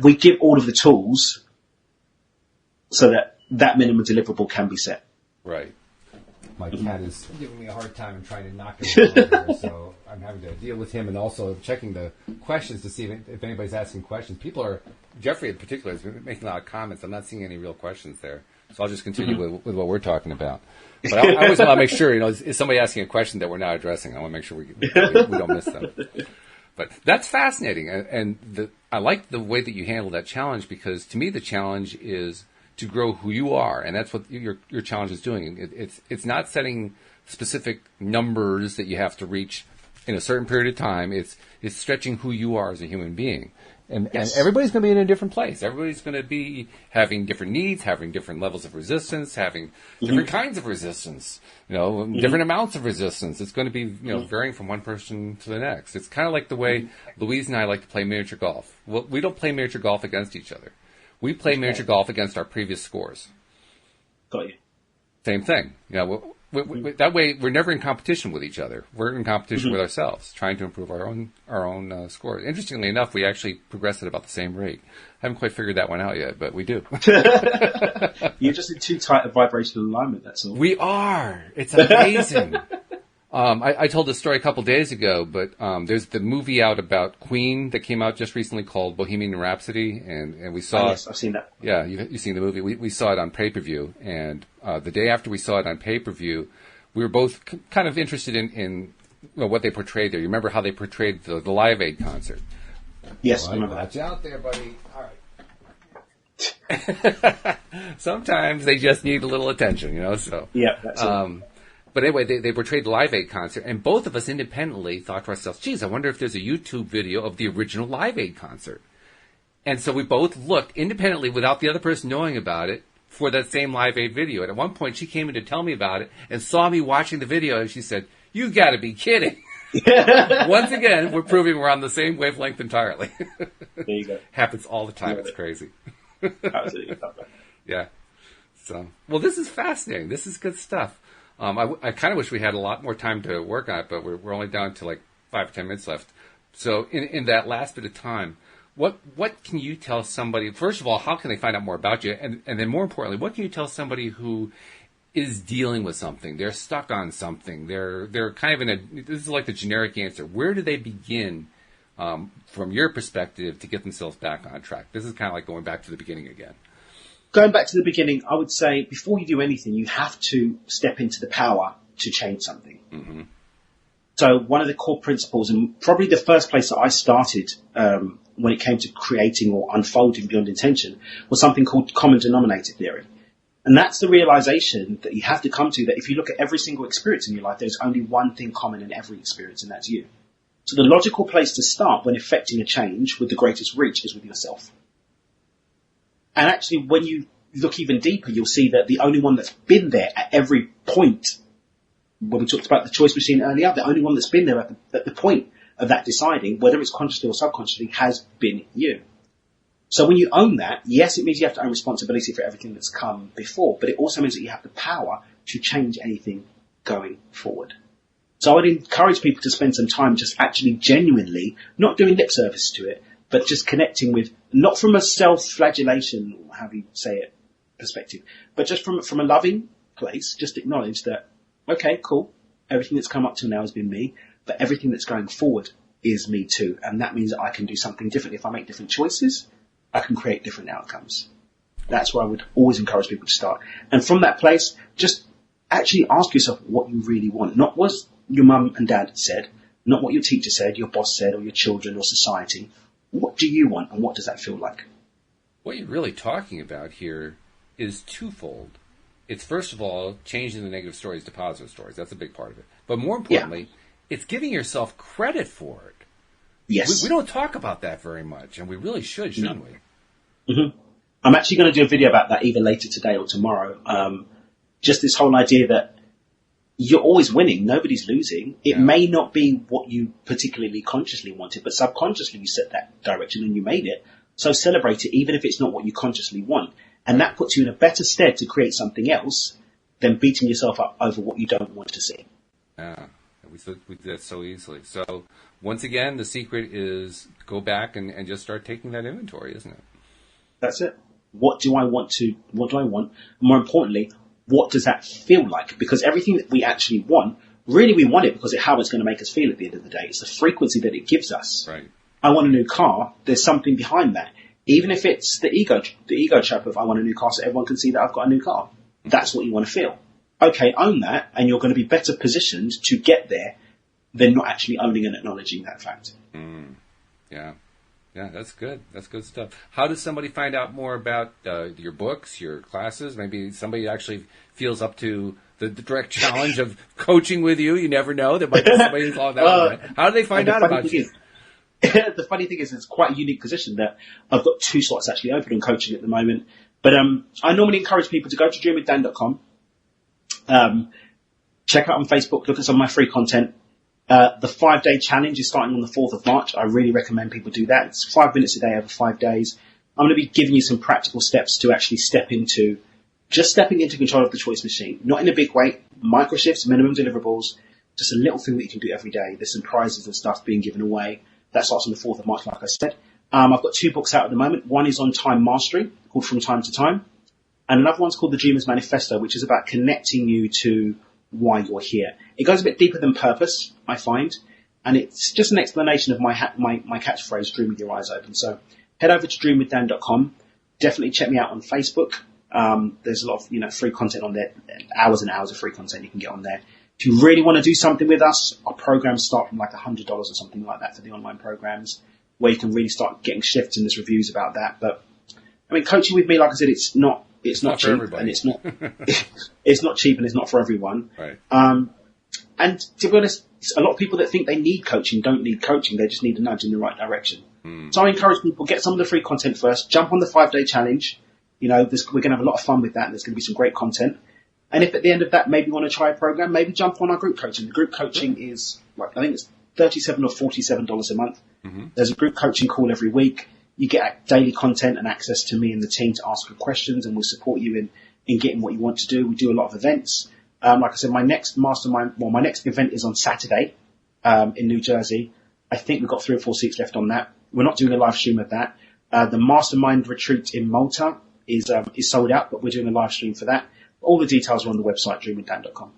we give all of the tools so that minimum deliverable can be set. Right. My cat is giving me a hard time and trying to knock it over here, so I'm having to deal with him, and also checking the questions to see if anybody's asking questions. Jeffrey in particular has been making a lot of comments. I'm not seeing any real questions there, so I'll just continue with what we're talking about. But I always want to make sure, is somebody asking a question that we're not addressing? I want to make sure we don't miss them. But that's fascinating, and I like the way that you handle that challenge, because to me the challenge is to grow who you are, and that's what your challenge is doing. It's not setting specific numbers that you have to reach in a certain period of time. It's stretching who you are as a human being, and everybody's going to be in a different place. Everybody's going to be having different needs, having different levels of resistance, having different kinds of resistance, different amounts of resistance. It's going to be varying from one person to the next. It's kind of like the way Louise and I like to play miniature golf. Well, we don't play miniature golf against each other. We play miniature golf against our previous scores. Got you. Same thing. That way, we're never in competition with each other. We're in competition with ourselves, trying to improve our own scores. Interestingly enough, we actually progress at about the same rate. I haven't quite figured that one out yet, but we do. You're just in too tight a vibrational alignment, that's all. We are. It's amazing. I told this story a couple days ago, but there's the movie out about Queen that came out just recently called Bohemian Rhapsody, and we saw. Oh, yes, I've seen that. Yeah, you've seen the movie. We saw it on pay-per-view, and the day after we saw it on pay-per-view, we were both kind of interested in what they portrayed there. You remember how they portrayed the Live Aid concert? Yes, I remember that. Watch out there, buddy. All right. Sometimes they just need a little attention, So yeah, that's it. But anyway, they portrayed the Live Aid concert, and both of us independently thought to ourselves, geez, I wonder if there's a YouTube video of the original Live Aid concert. And so we both looked independently, without the other person knowing about it, for that same Live Aid video. And at one point, she came in to tell me about it and saw me watching the video, and she said, "You got to be kidding." Once again, we're proving we're on the same wavelength entirely. There you go. Happens all the time. It's crazy. Absolutely. Yeah. So, well, this is fascinating. This is good stuff. I kind of wish we had a lot more time to work on it, but we're only down to like 5 or 10 minutes left. So in that last bit of time, what can you tell somebody? First of all, how can they find out more about you? And then more importantly, what can you tell somebody who is dealing with something? They're stuck on something. They're kind of this is like the generic answer. Where do they begin from your perspective to get themselves back on track? This is kind of like going back to the beginning again. Going back to the beginning, I would say before you do anything, you have to step into the power to change something. Mm-hmm. So one of the core principles, and probably the first place that I started when it came to creating or unfolding beyond intention, was something called common denominator theory. And that's the realization that you have to come to, that if you look at every single experience in your life, there's only one thing common in every experience, and that's you. So the logical place to start when effecting a change with the greatest reach is with yourself. And actually, when you look even deeper, you'll see that the only one that's been there at every point, when we talked about the choice machine earlier, the only one that's been there at the point of that deciding, whether it's consciously or subconsciously, has been you. So when you own that, yes, it means you have to own responsibility for everything that's come before, but it also means that you have the power to change anything going forward. So I would encourage people to spend some time just actually genuinely, not doing lip service to it, but just connecting with, not from a self-flagellation, or however you say it, perspective, but just from a loving place, just acknowledge that, okay, cool, everything that's come up till now has been me, but everything that's going forward is me too. And that means that I can do something different. If I make different choices, I can create different outcomes. That's where I would always encourage people to start. And from that place, just actually ask yourself what you really want. Not what your mum and dad said, not what your teacher said, your boss said, or your children or society. What do you want, and what does that feel like? What you're really talking about here is twofold. it's first of all changing the negative stories to positive stories. That's a big part of it. But more importantly, it's giving yourself credit for it. Yes. We don't talk about that very much, and we really should, shouldn't we? Mm-hmm. I'm actually going to do a video about that either later today or tomorrow. Just this whole idea that you're always winning, nobody's losing. It may not be what you particularly consciously wanted, but subconsciously you set that direction and you made it. So celebrate it, even if it's not what you consciously want. And that puts you in a better stead to create something else than beating yourself up over what you don't want to see. Yeah, we do that so easily. So once again, the secret is go back and just start taking that inventory, isn't it? That's it. What do I want? More importantly, what does that feel like? Because everything that we actually want, really we want it because of how it's going to make us feel at the end of the day. It's the frequency that it gives us. Right. I want a new car. There's something behind that. Even if it's the ego trap of I want a new car so everyone can see that I've got a new car. That's what you want to feel. Okay, own that and you're going to be better positioned to get there than not actually owning and acknowledging that fact. Yeah. Yeah, that's good. That's good stuff. How does somebody find out more about your books, your classes? Maybe somebody actually feels up to the direct challenge of coaching with you. You never know. There might be somebody who's on that one. How do they find out about you? The funny thing is, it's quite a unique position that I've got 2 slots actually open on coaching at the moment. But I normally encourage people to go to dreamwithdan.com, check out on Facebook, look at some of my free content. The 5-day challenge is starting on the 4th of March. I really recommend people do that. It's 5 minutes a day over 5 days. I'm going to be giving you some practical steps to actually stepping into control of the choice machine. Not in a big way, micro shifts, minimum deliverables, just a little thing that you can do every day. There's some prizes and stuff being given away. That starts on the 4th of March, like I said. I've got 2 books out at the moment. One is on time mastery, called From Time to Time. And another one's called The Dreamer's Manifesto, which is about connecting you to why you're here. It goes a bit deeper than purpose, I find, and it's just an explanation of my catchphrase, dream with your eyes open. So head over to dreamwithdan.com. Definitely check me out on Facebook. There's a lot of free content on there, hours and hours of free content you can get on there. If you really want to do something with us, our programs start from like $100 or something like that for the online programs, where you can really start getting shifts and there's reviews about that. But I mean, coaching with me, like I said, it's not cheap, and it's not cheap, and it's not for everyone. Right. And to be honest, a lot of people that think they need coaching don't need coaching. They just need a nudge in the right direction. So I encourage people, get some of the free content first. Jump on the 5-day challenge. We're going to have a lot of fun with that. And there's going to be some great content. And if at the end of that, maybe you want to try a program, maybe jump on our group coaching. The group coaching is I think it's $37 or $47 a month. There's a group coaching call every week. You get daily content and access to me and the team to ask your questions, and we'll support you in getting what you want to do. We do a lot of events. Like I said, my next event is on Saturday in New Jersey. I think we've got 3 or 4 seats left on that. We're not doing a live stream of that. The mastermind retreat in Malta is sold out, but we're doing a live stream for that. All the details are on the website, dreamwithdan.com.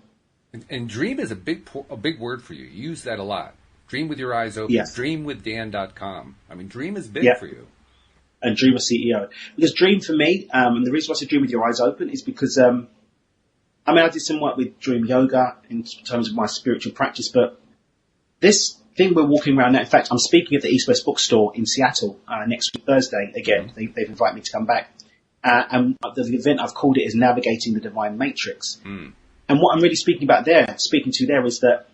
And dream is a big word for you. You use that a lot. Dream with your eyes open. Yes. Dreamwithdan.com. I mean, dream is big for you. And Dream a CEO. Because dream for me, and the reason why I say dream with your eyes open is because, I did some work with Dream Yoga in terms of my spiritual practice, but this thing we're walking around now, in fact, I'm speaking at the East West Bookstore in Seattle next week, Thursday, again. They've invited me to come back. And the event I've called it is Navigating the Divine Matrix. And what I'm really speaking to there is that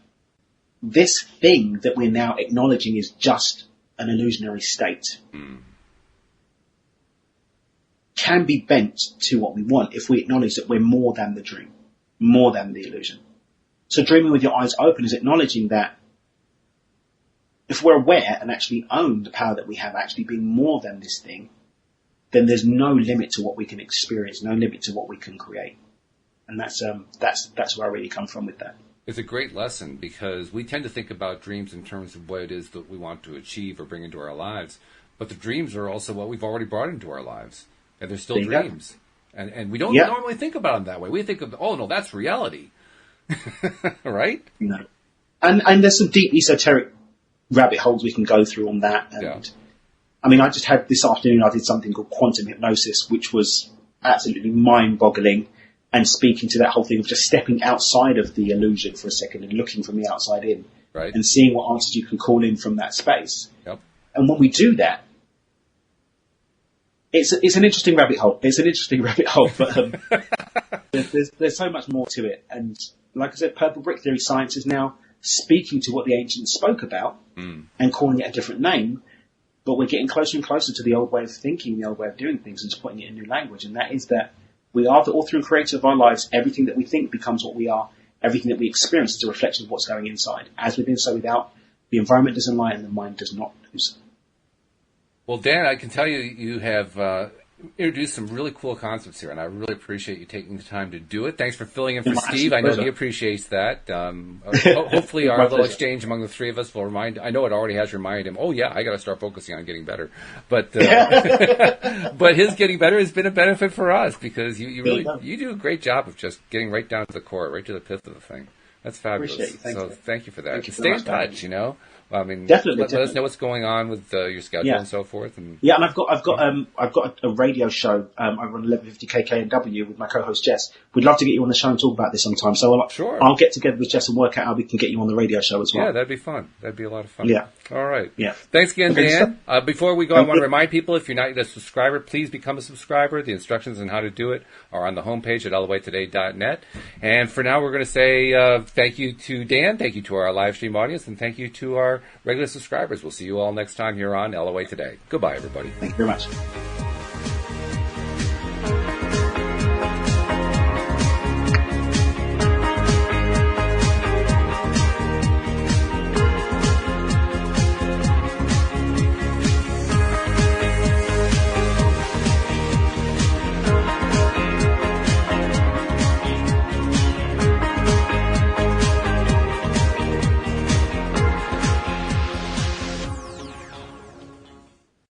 this thing that we're now acknowledging is just an illusionary state. Can be bent to what we want if we acknowledge that we're more than the dream, more than the illusion. So dreaming with your eyes open is acknowledging that if we're aware and actually own the power that we have actually being more than this thing, then there's no limit to what we can experience, no limit to what we can create. And that's where I really come from with that. It's a great lesson because we tend to think about dreams in terms of what it is that we want to achieve or bring into our lives. But the dreams are also what we've already brought into our lives. And they're still dreams. And we don't normally think about them that way. We think of, oh, no, that's reality. Right? No. And there's some deep esoteric rabbit holes we can go through on that. And I just had this afternoon, I did something called quantum hypnosis, which was absolutely mind-boggling, and speaking to that whole thing of just stepping outside of the illusion for a second and looking from the outside in, right, and seeing what answers you can call in from that space. Yep. And when we do that, it's an interesting rabbit hole. It's an interesting rabbit hole, but there's so much more to it. And like I said, purple brick theory science is now speaking to what the ancients spoke about and calling it a different name. But we're getting closer and closer to the old way of thinking, the old way of doing things, and just putting it in new language. And that is that we are the author and creator of our lives. Everything that we think becomes what we are. Everything that we experience is a reflection of what's going inside. As within, so without. The environment doesn't lie and the mind does not lose. Well, Dan, I can tell you, you have introduced some really cool concepts here, and I really appreciate you taking the time to do it. Thanks for filling in for Steve. I know he appreciates that. Hopefully our little exchange among the three of us will remind, I know it already has reminded him, oh yeah, I got to start focusing on getting better. But but his getting better has been a benefit for us, because you do a great job of just getting right down to the core, right to the pith of the thing. That's fabulous. Thank you for that. Stay in touch, I mean, definitely. Let us know what's going on with your schedule and so forth. And I've got a radio show over on 1150 KKNW with my co-host Jess. We'd love to get you on the show and talk about this sometime. So I'll get together with Jess and work out how we can get you on the radio show as well. Yeah, that'd be fun. That'd be a lot of fun. Yeah. All right. Yeah. Thanks again, Dan. Before we go, I want to remind people, if you're not yet a subscriber, please become a subscriber. The instructions on how to do it are on the homepage at LOAtoday.net. And for now, we're going to say thank you to Dan, thank you to our live stream audience, and thank you to our regular subscribers. We'll see you all next time here on LOA Today. Goodbye, everybody. Thank you very much.